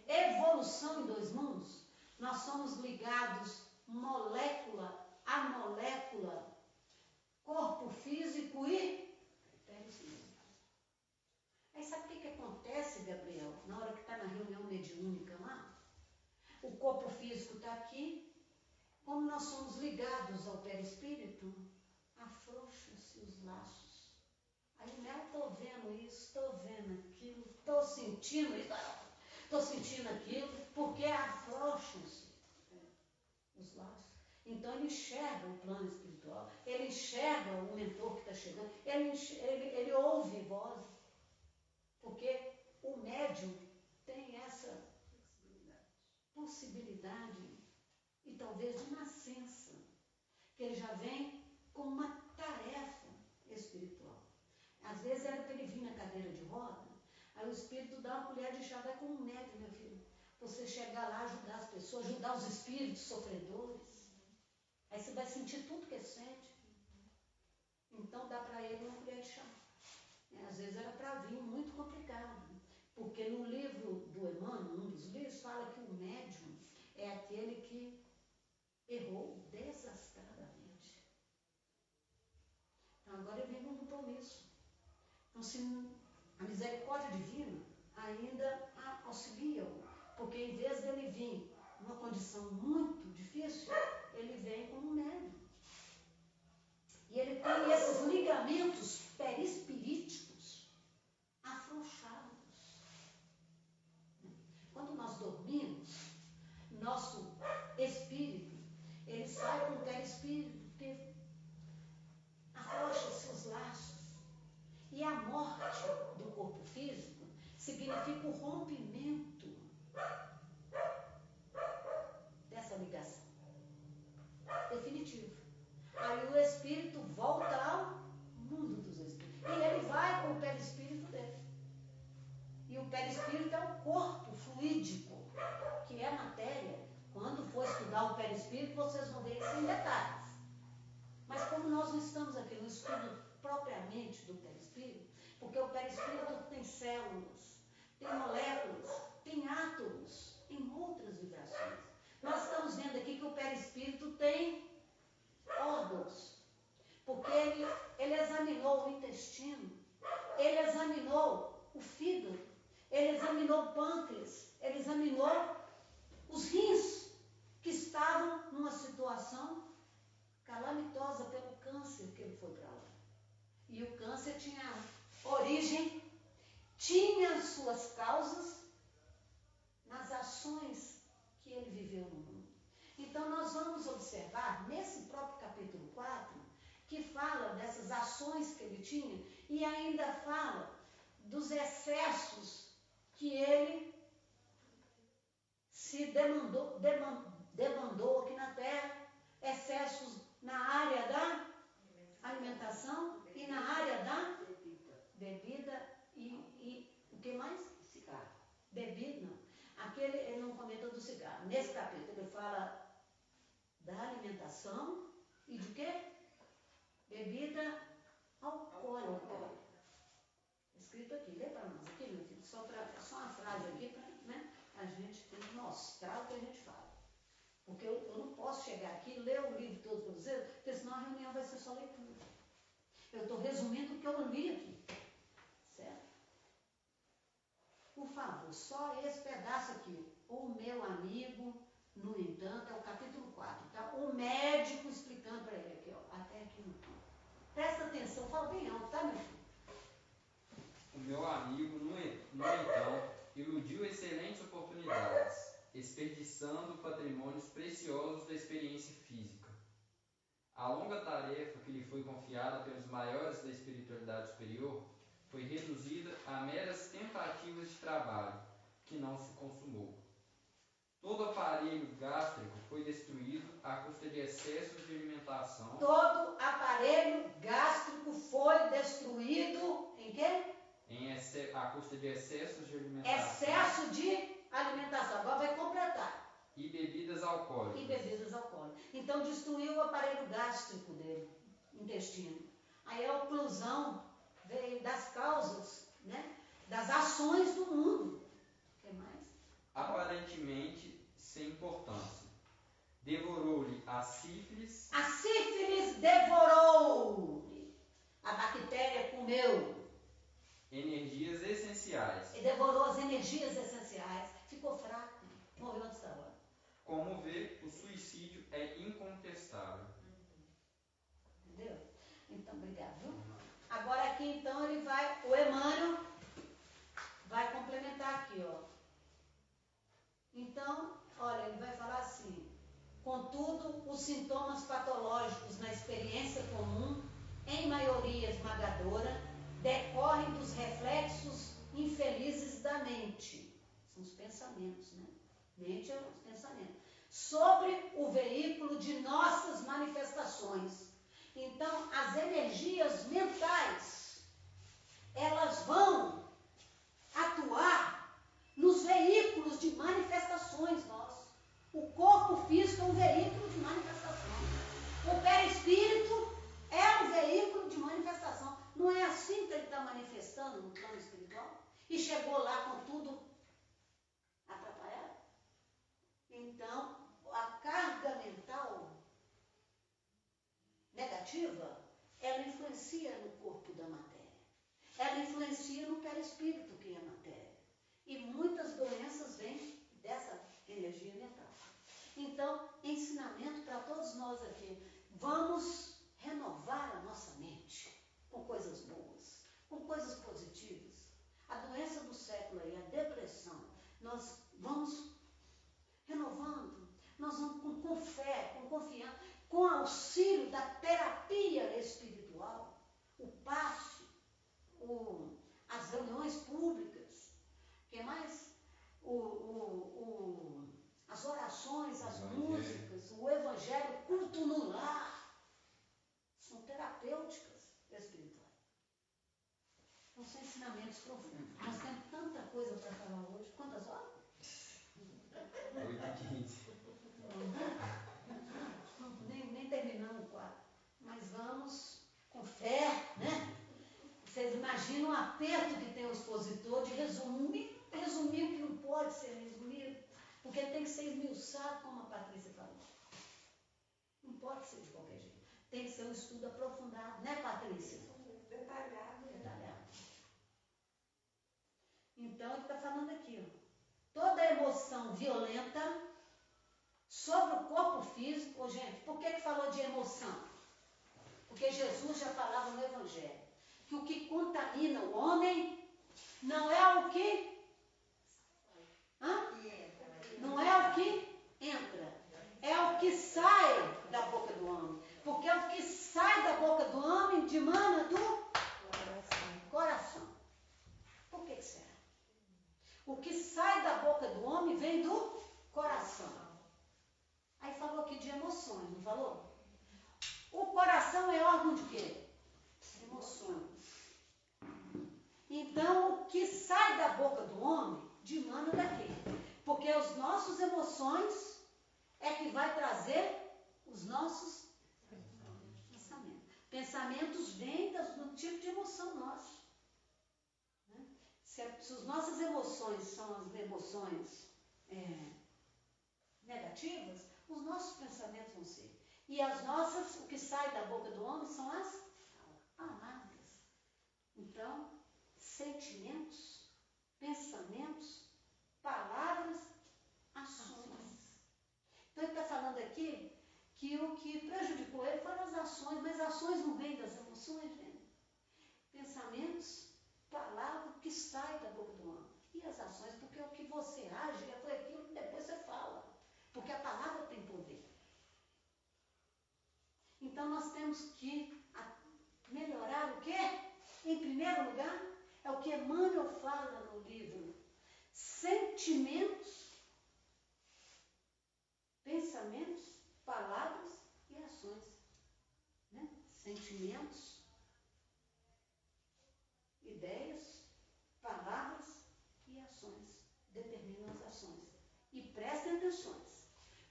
Evolução em Dois Mundos. Nós somos ligados molécula a molécula, corpo físico e perispírito. Aí sabe o que acontece, Gabriel, na hora que está na reunião mediúnica lá? O corpo físico está aqui, como nós somos ligados ao perispírito, afrouxam-se os laços. Aí, né, estou vendo isso, estou vendo aquilo, estou sentindo isso, estou sentindo aquilo, porque afrouxam-se os laços. Então, ele enxerga o plano espiritual, ele enxerga o mentor que está chegando, ele ouve vozes, porque o médium tem essa possibilidade, e talvez de nascença, que ele já vem com uma tarefa espiritual. Às vezes era para ele vir na cadeira de roda, aí o espírito dá uma colher de chá, vai como um médium, meu filho, você chegar lá, ajudar as pessoas, ajudar os espíritos sofredores. Aí você vai sentir tudo que ele sente. Então dá para ele uma colher de chá. Às vezes era para vir muito complicado, porque no livro do Emmanuel, um dos livros, fala que o médium é aquele que errou desastradamente. Então agora ele vem com um compromisso. Então, se a misericórdia divina ainda auxilia-o, porque em vez dele vir numa condição muito difícil, ele vem como um médium. E ele tem esses ligamentos perispiríticos afrouxados. Quando nós dormimos, nosso espírito, ele sai com o perispírito, porque afrouxa seus laços. E a morte do corpo físico significa o rompimento dessa ligação. Definitivo. Aí o espírito volta ao mundo dos espíritos. E ele vai com o perispírito dele. E o perispírito é o corpo fluídico, que é matéria. Quando for estudar o perispírito, vocês vão ver isso em detalhes. Mas como nós não estamos aqui no estudo propriamente do perispírito, porque o perispírito tem células, tem moléculas, tem átomos, tem outras vibrações. Nós estamos vendo aqui que o perispírito tem órgãos, porque ele examinou o intestino, ele examinou o fígado, ele examinou o pâncreas, ele examinou os rins, calamitosa pelo câncer que ele foi para lá. E o câncer tinha origem, tinha suas causas nas ações que ele viveu no mundo. Então nós vamos observar nesse próprio capítulo 4, que fala dessas ações que ele tinha e ainda fala dos excessos que ele se demandou aqui na terra, excessos na área da alimentação e na área da bebida e o que mais? Cigarro. Bebida, não. Aquele, ele não comenta do cigarro. Nesse capítulo ele fala da alimentação e de quê? Bebida alcoólica. Escrito aqui, lê para nós aqui, meu filho, só uma frase aqui para, né, a gente tem que mostrar o que a gente fala. Porque eu não posso chegar aqui, ler o livro todo para vocês, porque senão a reunião vai ser só leitura. Eu estou resumindo o que eu li aqui. Certo? Por favor, só esse pedaço aqui. O meu amigo, no entanto, é o capítulo 4, tá? O médico explicando para ele aqui, ó, até aqui no ponto. Presta atenção, fala bem alto, tá, meu filho? O meu amigo, no entanto, iludiu excelentes oportunidades, desperdiçando patrimônios preciosos da experiência física. A longa tarefa que lhe foi confiada pelos maiores da espiritualidade superior foi reduzida a meras tentativas de trabalho, que não se consumou. Todo aparelho gástrico foi destruído à custa de excessos de alimentação. Todo aparelho gástrico foi destruído em quê? À custa de excessos de alimentação. Excesso de alimentação. Agora vai completar. E bebidas alcoólicas. E bebidas alcoólicas. Então destruiu o aparelho gástrico dele, intestino. Aí a oclusão veio das causas, né? Das ações do mundo. O que mais? Aparentemente sem importância. Devorou-lhe a sífilis. A sífilis devorou-lhe. A bactéria comeu. Energias essenciais. E devorou as energias essenciais. Ficou fraco. Morreu antes da hora. Como vê, o suicídio é incontestável. Entendeu? Então, obrigado, viu? Agora aqui, então, ele vai, o Emmanuel vai complementar aqui, ó. Então, olha, ele vai falar assim: contudo, os sintomas patológicos na experiência comum, em maioria esmagadora, decorrem dos reflexos infelizes da mente. São os pensamentos, né? Mente é os pensamentos. Sobre o veículo de nossas manifestações. Então, as energias mentais, elas vão atuar nos veículos de manifestações nossos. O corpo físico é um veículo de manifestação. O perispírito é um veículo de manifestação. Não é assim que ele está manifestando no plano espiritual? E chegou lá com tudo atrapalhado? Então, a carga mental negativa, ela influencia no corpo da matéria. Ela influencia no perispírito, que é a matéria. E muitas doenças vêm dessa energia mental. Então, ensinamento para todos nós aqui. Vamos renovar a nossa mente com coisas boas, com coisas positivas. A doença do século aí, a depressão, nós vamos renovando, nós vamos com fé, com confiança, com auxílio da terapia espiritual, o passe, as reuniões públicas, o que mais? As orações, as músicas, o evangelho, o culto no lar, são terapêuticas espirituais. Então são ensinamentos profundos. Nós temos tanta coisa para falar hoje. Quantas horas? 8h15. Nem terminamos o quadro. Mas vamos com fé, né? Vocês imaginam o aperto que tem o expositor de resumir o que não pode ser resumido, porque tem que ser esmiuçado, como a Patrícia falou. Não pode ser de qualquer jeito. Tem que ser um estudo aprofundado, né, Patrícia? Detalhado. Detalhado. Então, ele está falando aqui, ó. Toda emoção violenta sobre o corpo físico. Gente, por que falou de emoção? Porque Jesus já falava no Evangelho que o que contamina o homem não é o que... Não é o que entra, é o que sai da boca do homem. Porque o que sai da boca do homem dimana do coração. Por que será? O que sai da boca do homem vem do coração. Aí falou aqui de emoções, não falou? O coração é órgão de quê? Emoções. Então, o que sai da boca do homem dimana daqui. Porque as nossas emoções é que vai trazer os nossos pensamentos. Pensamentos vêm do tipo de emoção nossa. Né? Se as nossas emoções são as emoções negativas, os nossos pensamentos vão ser. E as nossas, o que sai da boca do homem são as palavras. Então, sentimentos, pensamentos, palavras, ações. Então ele está falando aqui que o que prejudicou ele foram as ações, mas as ações não vêm das emoções, vêm. Pensamentos, palavras que saem da boca do homem. E as ações, porque o que você age foi aquilo que depois você fala. Porque a palavra tem poder. Então nós temos que melhorar o quê? Em primeiro lugar, é o que Emmanuel fala no livro. Sentimentos, pensamentos, palavras e ações. Né? Sentimentos, ideias, palavras e ações. Determinam as ações. E prestem atenção.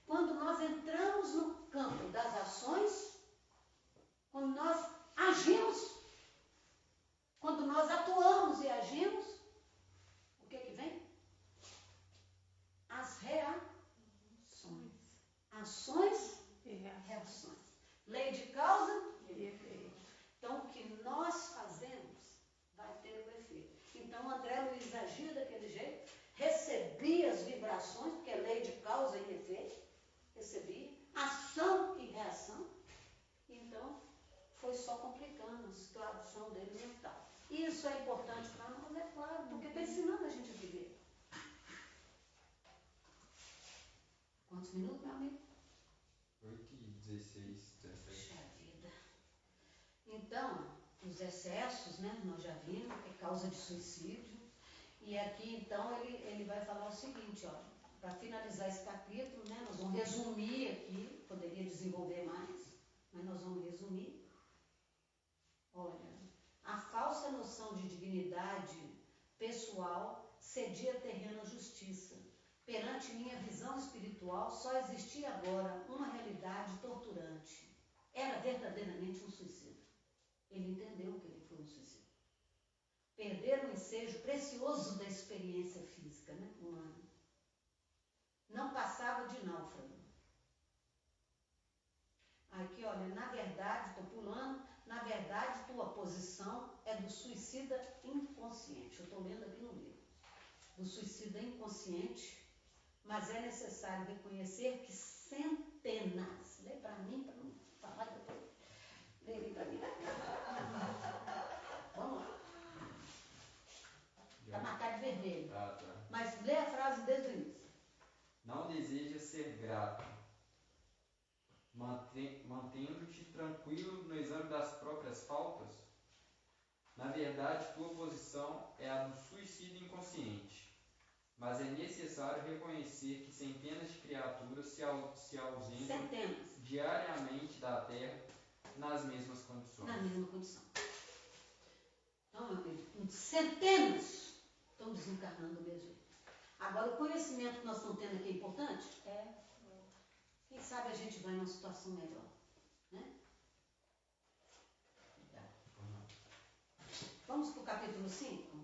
Quando nós entramos no campo das ações, quando nós agimos, quando nós atuamos e agimos, o que vem? As reações. Ações e reações. Lei de causa e efeito. Então, o que nós fazemos vai ter o efeito. Então, André Luiz agia daquele jeito, recebia as vibrações, porque é lei de causa e efeito, recebia, ação e reação. Então, foi só complicando a situação dele mental. Isso é importante para nós, é claro, porque está ensinando a gente a viver. Quantos minutos, meu amigo? 8:16, 17. Puxa vida. Então, os excessos, né, nós já vimos, é causa de suicídio. E aqui, então, ele vai falar o seguinte, ó, para finalizar esse capítulo, né, nós vamos resumir aqui, poderia desenvolver mais, mas nós vamos resumir. Olha, a falsa noção de dignidade pessoal cedia terreno à justiça. Perante minha visão espiritual, só existia agora uma realidade torturante. Era verdadeiramente um suicídio. Ele entendeu que ele foi um suicídio. Perder o ensejo precioso da experiência física, né, humana. Não passava de náufrago. Aqui, olha, na verdade, estou pulando, na verdade, tua posição é do suicida inconsciente. Eu estou lendo aqui no livro. Do suicida inconsciente, mas é necessário reconhecer que centenas, lê para mim, para não falar depois, lê para mim. Vamos lá. Está marcado de vermelho. Tá. Mas lê a frase desde o início. Não deseja ser grato, mantendo-te tranquilo no exame das próprias faltas? Na verdade, tua posição é a do suicídio inconsciente, mas é necessário reconhecer que centenas de criaturas se ausentam diariamente da Terra nas mesmas condições. Na mesma condição. Então, meu amigo, centenas estão desencarnando do mesmo jeito. Agora, o conhecimento que nós estamos tendo aqui é importante? É. Quem sabe a gente vai numa situação melhor. Né? Vamos para o capítulo 5?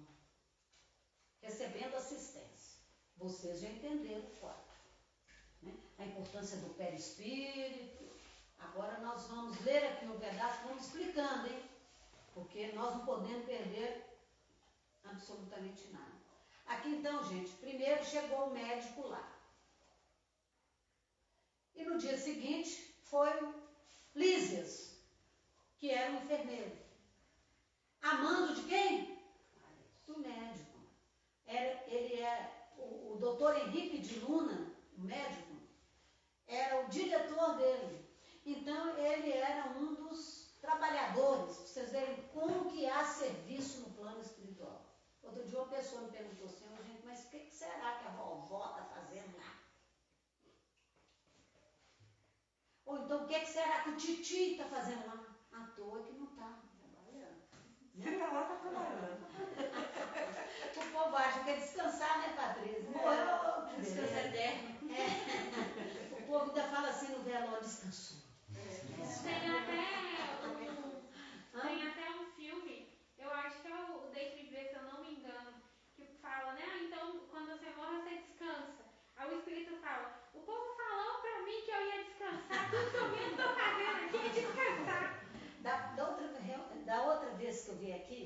Recebendo assistência. Vocês já entenderam o 4. Né? A importância do perispírito. Agora nós vamos ler aqui um pedaço, vamos explicando, hein? Porque nós não podemos perder absolutamente nada. Aqui então, gente, primeiro chegou o médico lá. E no dia seguinte foi Lísias. que era um enfermeiro. Amando de quem? Do médico. Ele é o doutor Henrique de Luna, o médico, era o diretor dele. Então, ele era um dos trabalhadores, para vocês verem como que há serviço no plano espiritual. Outro dia uma pessoa me perguntou assim, gente, mas o que será que a vovó está fazendo lá? Ou então, o que será que o titi está fazendo lá? À toa que não está trabalhando. Fica lá, está trabalhando. O povo acha que é descansar, né, Patrícia? Morreu, Descanso eterno. O povo ainda fala assim no velório, descansou. Tem até um filme, eu acho que é o Deixe-me Ver, se eu não me engano, que fala, né? Então, quando você morre, você descansa. Aí o Espírito fala, o povo falou pra mim que eu ia descansar, tudo que eu mesmo tô fazendo aqui é descansar. Da outra vez que eu vim aqui,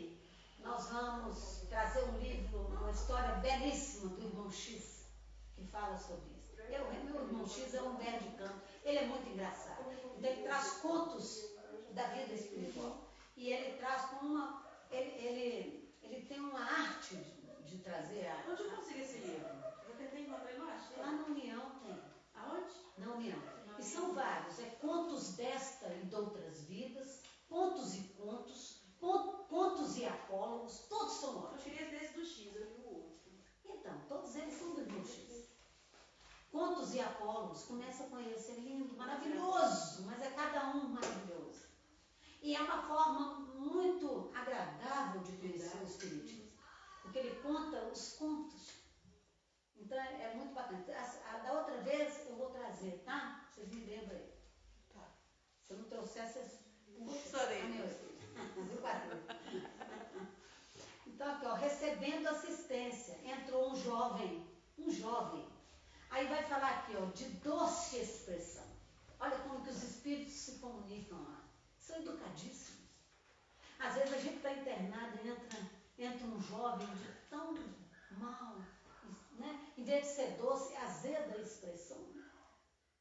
nós vamos trazer um livro, uma história belíssima do irmão X, que fala sobre isso. Meu irmão X é um velho de canto, ele é muito engraçado. Então ele traz contos da vida espiritual. E ele traz com uma... Ele tem uma arte de trazer a... Onde eu consigo esse livro? Eu tentei encontrar e não achei. Lá na União tem. Aonde? Na União. E são vários. É contos desta e de outras vidas, contos e contos, contos e apólogos, todos são Eu ótimos. queria desse do X, eu li o outro. Então, todos eles são do irmão X. Contos e apólogos, começa com esse, é lindo, maravilhoso, mas é cada um maravilhoso. E é uma forma muito agradável de conhecer o Espiritismo, porque ele conta os contos. Então é muito bacana. Da outra vez eu vou trazer, tá? Vocês me lembram aí. Tá. Se eu não trouxer, vocês Puxarei. Então aqui, ó, recebendo assistência, entrou um jovem. Aí vai falar aqui, ó, de doce expressão. Olha como que os espíritos se comunicam lá. São educadíssimos. Às vezes a gente está internado e entra um jovem de tão mal, né? Em vez de ser doce, é azeda a expressão.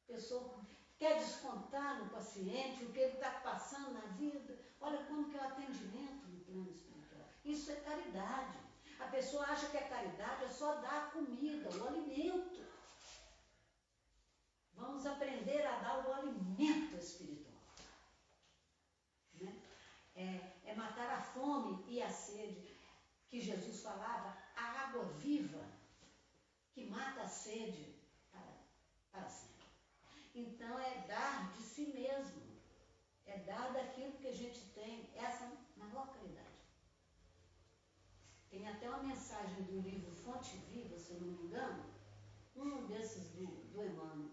A pessoa quer descontar no paciente o que ele está passando na vida. Olha como que é o atendimento no plano espiritual. Isso é caridade. A pessoa acha que a caridade é só dar a comida, o alimento. Vamos aprender a dar o alimento espiritual. Né? É matar a fome e a sede, que Jesus falava, a água viva, que mata a sede para sempre. Então é dar de si mesmo, é dar daquilo que a gente tem, essa é a maior caridade. Tem até uma mensagem do livro Fonte Viva, se eu não me engano, um desses do Emmanuel,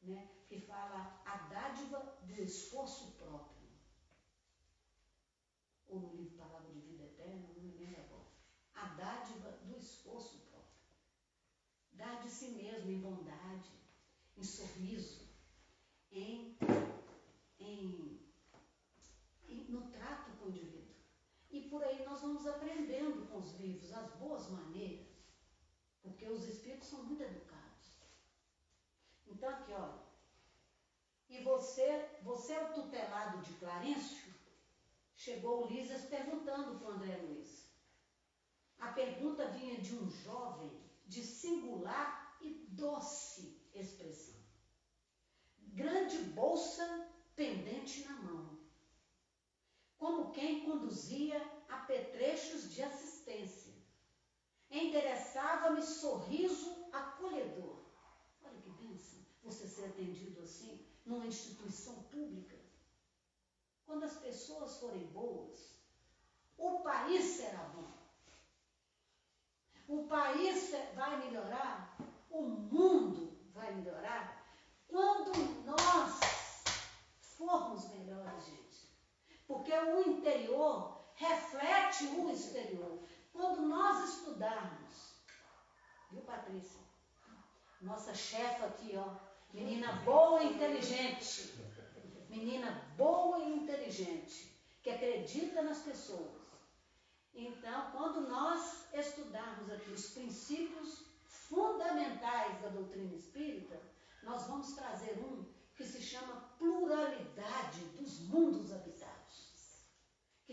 né, que fala a dádiva do esforço próprio. Ou no livro Palavra de Vida Eterna, não me lembro agora. A dádiva do esforço próprio. Dar de si mesmo em bondade, em sorriso, no trato com o indivíduo. E por aí nós vamos aprendendo com os livros as boas maneiras, porque os espíritos são muito educados. Então aqui, olha, e você é o tutelado de Clarencio? Chegou o Lísias perguntando para o André Luiz. A pergunta vinha de um jovem de singular e doce expressão. Grande bolsa pendente na mão, como quem conduzia apetrechos de assistência. Endereçava-me sorriso acolhedor. Olha que bênção, você ser atendido assim, numa instituição pública. Quando as pessoas forem boas, o país será bom. O país vai melhorar, o mundo vai melhorar, quando nós formos melhores, gente. Porque o interior reflete o exterior. Quando nós estudarmos, viu, Patrícia? Nossa chefa aqui, ó, menina boa e inteligente. Menina boa e inteligente, que acredita nas pessoas. Então, quando nós estudarmos aqui os princípios fundamentais da doutrina espírita, nós vamos trazer um que se chama pluralidade dos mundos habitados.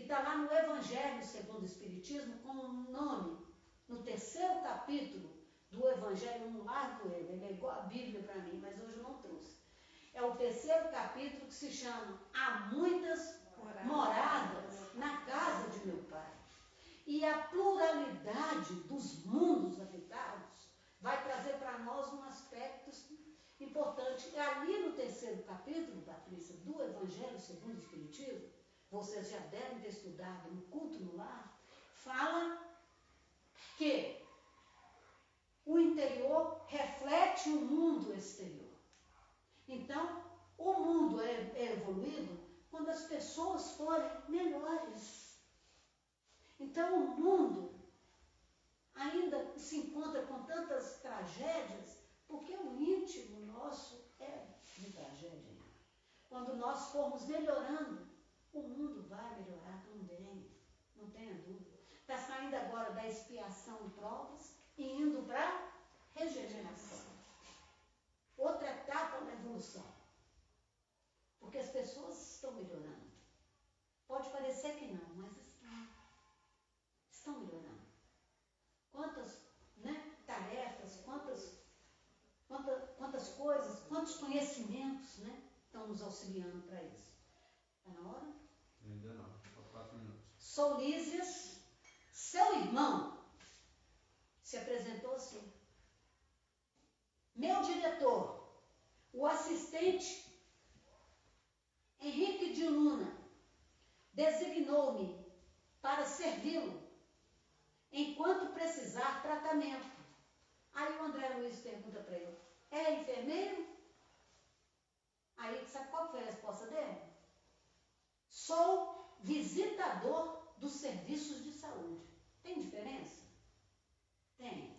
está lá no Evangelho segundo o Espiritismo, com um nome, no 3º capítulo do Evangelho, eu não largo ele é igual a Bíblia para mim, mas hoje eu não trouxe. É o 3º capítulo que se chama Há muitas moradas na casa de meu Pai. E a pluralidade dos mundos habitados vai trazer para nós um aspecto importante. E ali no 3º capítulo, Patrícia, do Evangelho segundo o Espiritismo, vocês já devem ter estudado no culto no lar, fala que o interior reflete o mundo exterior. Então, o mundo é evoluído quando as pessoas forem melhores. Então, o mundo ainda se encontra com tantas tragédias, porque o íntimo nosso é de tragédia. Quando nós formos melhorando, o mundo vai melhorar também, não tenha dúvida. Está saindo agora da expiação e provas e indo para a regeneração. Outra etapa na evolução. Porque as pessoas estão melhorando. Pode parecer que não, mas estão melhorando. Quantas tarefas, quantas coisas, quantos conhecimentos estão nos auxiliando para isso. Está na hora? Ainda não, só 4 minutos. Sou Lísias, seu irmão, se apresentou assim. Meu diretor, o assistente Henrique de Luna, designou-me para servi-lo enquanto precisar tratamento. Aí o André Luiz pergunta para ele, é enfermeiro? Aí sabe qual foi a resposta dele? Sou visitador dos serviços de saúde. Tem diferença? Tem.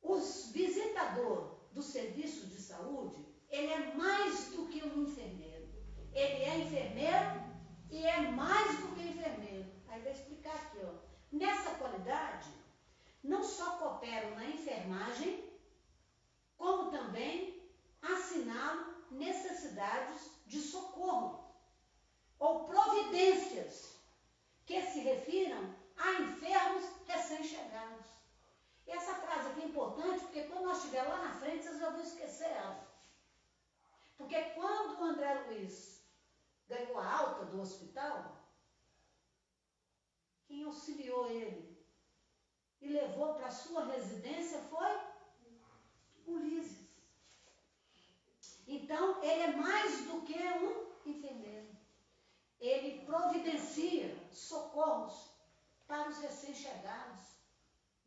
Os visitador dos serviços de saúde, ele é mais do que um enfermeiro. Ele é enfermeiro e é mais do que enfermeiro. Aí vai explicar aqui, ó. Nessa qualidade, não só cooperam na enfermagem, como também assinalo necessidades de socorro ou providências que se refiram a enfermos recém-chegados. E essa frase aqui é importante porque quando nós estivermos lá na frente, vocês já vão esquecer ela. Porque quando o André Luiz ganhou a alta do hospital, quem auxiliou ele e levou para a sua residência foi Ulisses. Então, ele é mais do que um enfermeiro. Ele providencia socorros para os recém-chegados.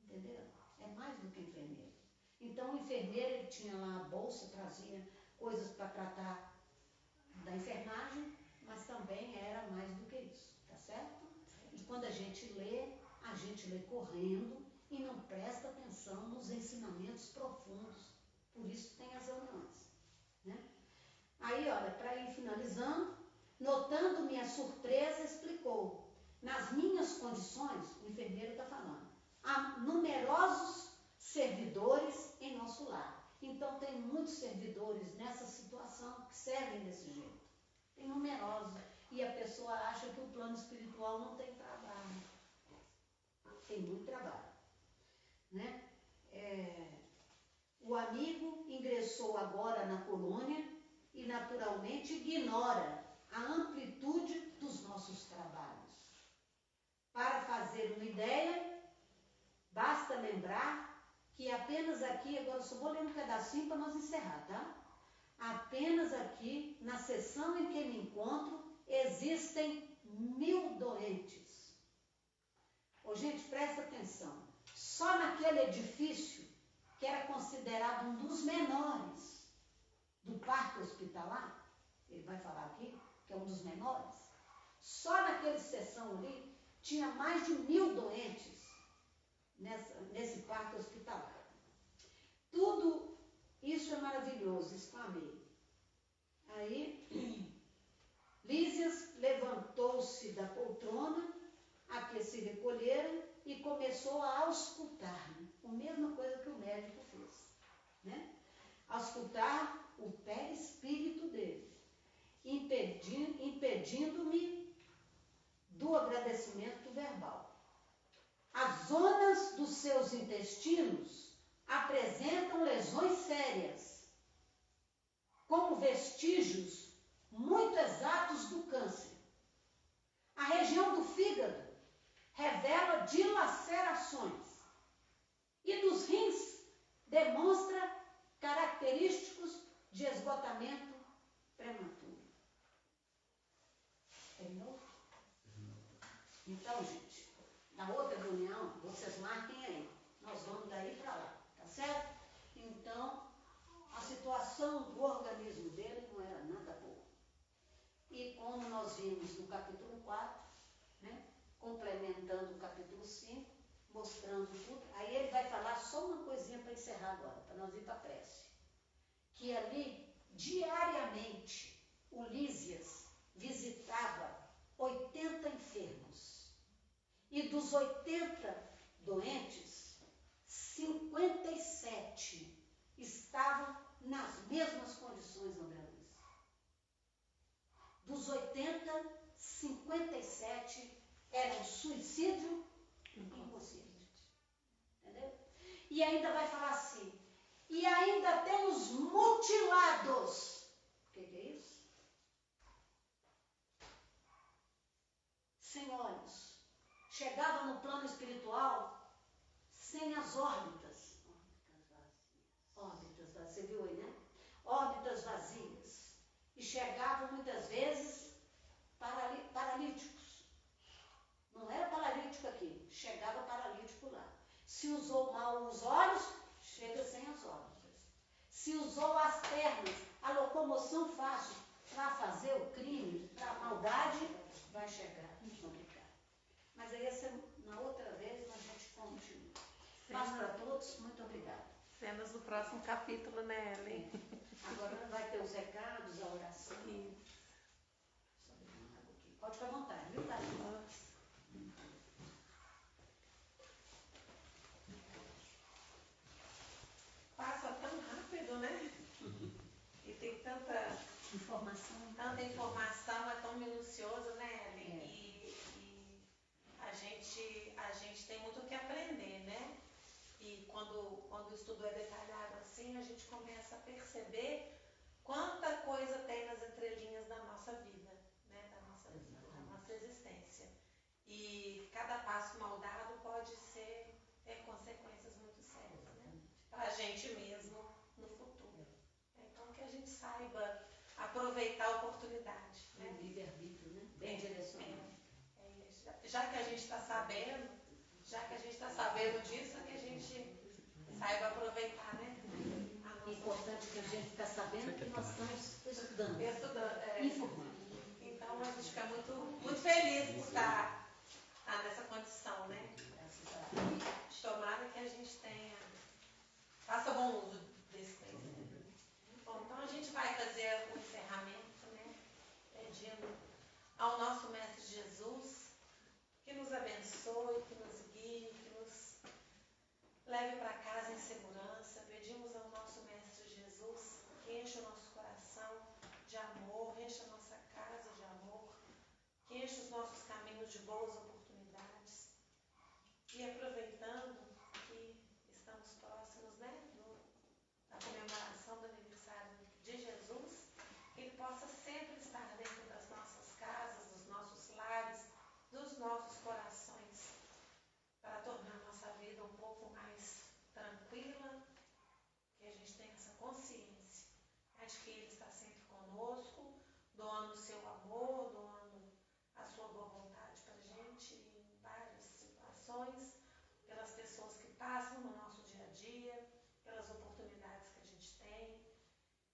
Entendeu? É mais do que enfermeiro. Então, o enfermeiro, ele tinha lá a bolsa, trazia coisas para tratar da enfermagem, mas também era mais do que isso, tá certo? E quando a gente lê correndo e não presta atenção nos ensinamentos profundos. Por isso tem as reuniões, né? Aí, olha, para ir finalizando, notando minha surpresa, explicou. Nas minhas condições, o enfermeiro está falando, há numerosos servidores em nosso lar. Então, tem muitos servidores nessa situação que servem desse jeito. Tem numerosos. E a pessoa acha que o plano espiritual não tem trabalho. Tem muito trabalho, né? O amigo ingressou agora na colônia e naturalmente ignora a amplitude dos nossos trabalhos. Para fazer uma ideia, basta lembrar que apenas aqui, agora eu só vou ler um pedacinho para nós encerrar, tá? Apenas aqui, na seção em que me encontro, existem 1000 doentes. Ô, gente, presta atenção. Só naquele edifício, que era considerado um dos menores do parque hospitalar, ele vai falar aqui, que é um dos menores, só naquela seção ali, tinha mais de 1000 doentes nesse parque hospitalar. Tudo isso é maravilhoso, exclamei. Aí, Lísias levantou-se da poltrona a que se recolhera e começou a auscultar-me. A mesma coisa que o médico fez, né? Auscultar o perispírito dele, impedindo-me do agradecimento verbal. As zonas dos seus intestinos apresentam lesões sérias, como vestígios muito exatos do câncer. A região do fígado revela dilacerações e dos rins demonstra característicos de esgotamento prematuro. Terminou? Então, gente, na outra reunião, vocês marquem aí. Nós vamos daí para lá, tá certo? Então, a situação do organismo dele não era nada boa. E como nós vimos no capítulo 4, né, complementando o capítulo 5, mostrando tudo, aí ele vai falar só uma coisinha para encerrar agora, para nós ir para a prece. Que ali, diariamente, o Lísias visitava 80 enfermos. E dos 80 doentes, 57 estavam nas mesmas condições, André Luiz. Dos 80, 57 eram suicídio inconsciente. Entendeu? E ainda vai falar assim, e ainda tem os mutilados. O que é isso? Sem olhos. Chegava no plano espiritual sem as órbitas. Órbitas vazias. Você viu aí, né? Órbitas vazias. E chegavam muitas vezes paralíticos. Não era paralítico aqui, chegava paralítico lá. Se usou mal os olhos, chega sem as órbitas. Se usou as pernas, a locomoção fácil para fazer o crime, para a maldade, vai chegar complicado. Mas aí na outra vez a gente continua. Paz para todos, muito obrigada. Cenas do próximo capítulo, né, Ellen? Agora vai ter os recados, a oração. Pode ficar à vontade, viu, Thaís? Passa tão rápido, né? E tem tanta informação, é tão minucioso, né, Ellen? É. E a gente tem muito o que aprender, né? E quando o estudo é detalhado assim, a gente começa a perceber quanta coisa tem nas entrelinhas da nossa vida, né? Da nossa existência. E cada passo mal dado pode ter consequências muito sérias, né? Para a gente mesmo no futuro. Então, que a gente saiba aproveitar a oportunidade, né? Um livre-arbítrio, né? Bem direcionado. Já que a gente está sabendo disso, que a gente saiba aproveitar, né? É importante que a gente fique sabendo que nós estamos estudando, informando. Então, a gente fica muito, muito feliz por estar nessa condição, né? Tomara que a gente faça bom uso desse conhecimento. Bom, então a gente vai fazer o encerramento, né? Pedindo ao nosso Mestre Jesus que nos abençoe, que nos guie, que nos leve para casa em segurança. Pedimos ao nosso Mestre Jesus que enche o nosso coração de amor, enche a nossa casa de amor, que enche os nossos caminhos de boas oportunidades. E aproveitando que estamos próximos, né, da comemoração do aniversário de Jesus, que Ele possa sempre estar dentro das nossas casas, dos nossos lares, dos nossos corações, para tornar a nossa vida um pouco mais tranquila, que a gente tenha essa consciência de que Ele está sempre conosco, doando o seu amor, doando a sua boa vontade para a gente em várias situações, pelas pessoas que passam no nosso dia a dia, pelas oportunidades que a gente tem,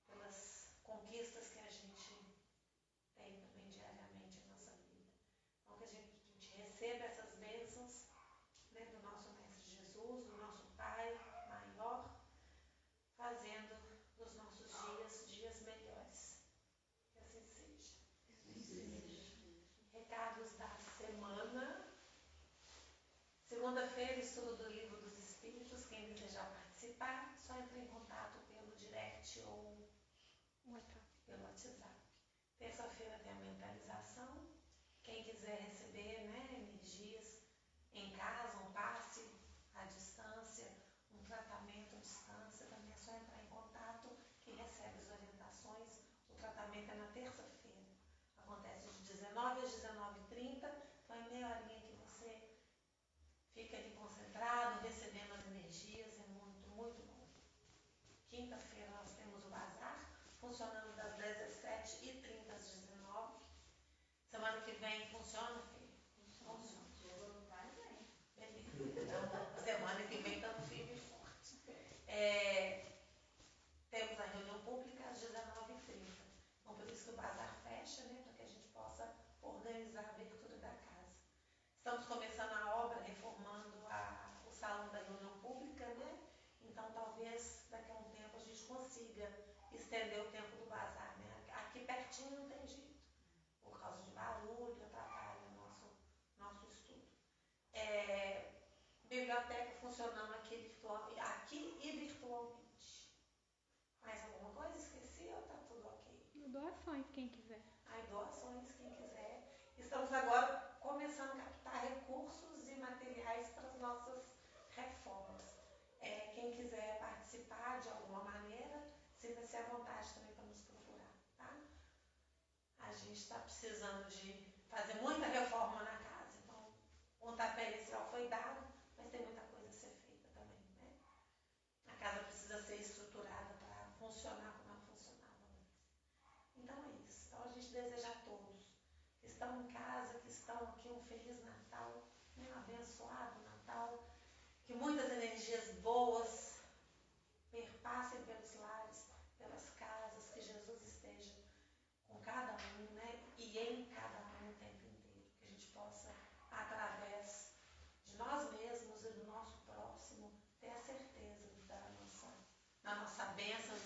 pelas conquistas que a gente tem também diariamente em nossa vida. Então, que a gente receba essas bênçãos, né, do nosso Mestre Jesus, do nosso Pai maior, fazendo dos nossos dias melhores. Que assim seja. Recados da semana. Segunda-feira, estudo do Livro dos Espíritos. Quem desejar participar, só entre em contato pelo direct ou pelo WhatsApp. Terça-feira tem a mentalização. Quem quiser receber, né, energias em casa, um passe à distância, um tratamento à distância, também é só entrar em contato que recebe as orientações. O tratamento é na terça-feira. Acontece de 19 às 19h30, então é meia horinha que você fica ali concentrado, recebendo as energias, é muito, muito bom. Quinta-feira nós temos o bazar, funcionando das 17h30 às 19h. Semana que vem funciona, filho? Funciona. Beleza. Então, semana que vem estamos firme e forte. Temos a reunião pública às 19h30. Então, por isso que o bazar fecha, né? Para que a gente possa organizar a abertura da casa. Estamos começando a obra, reformando o salão da reunião pública, né? Então, talvez daqui a um tempo a gente consiga estender o tempo do bazar, né? Aqui pertinho não tem jeito, por causa de barulho, atrapalha o nosso estudo. Biblioteca funcionando aqui e virtualmente. Mais alguma coisa? Esqueci ou está tudo ok? Doações, quem quiser. Doações, quem quiser. Estamos agora começando a captar recursos e materiais para as nossas reformas. Quem quiser participar de alguma maneira, sinta-se à vontade também para nos procurar, tá? A gente está precisando de fazer muita reforma na casa, então o pontapé inicial foi dado, mas tem muita coisa a ser feita também, né? A casa precisa ser estruturada para funcionar como ela funcionava antes. Então é isso. Então a gente deseja a todos que estão em casa, que estão aqui, um Feliz Natal, né? Um abençoado Natal, que muitas energias boas perpassem pelos lares, pelas casas, que Jesus esteja com cada um, né? E em cada um o tempo inteiro. Que a gente possa, através de nós mesmos e do nosso próximo, ter a certeza da nossa bênção,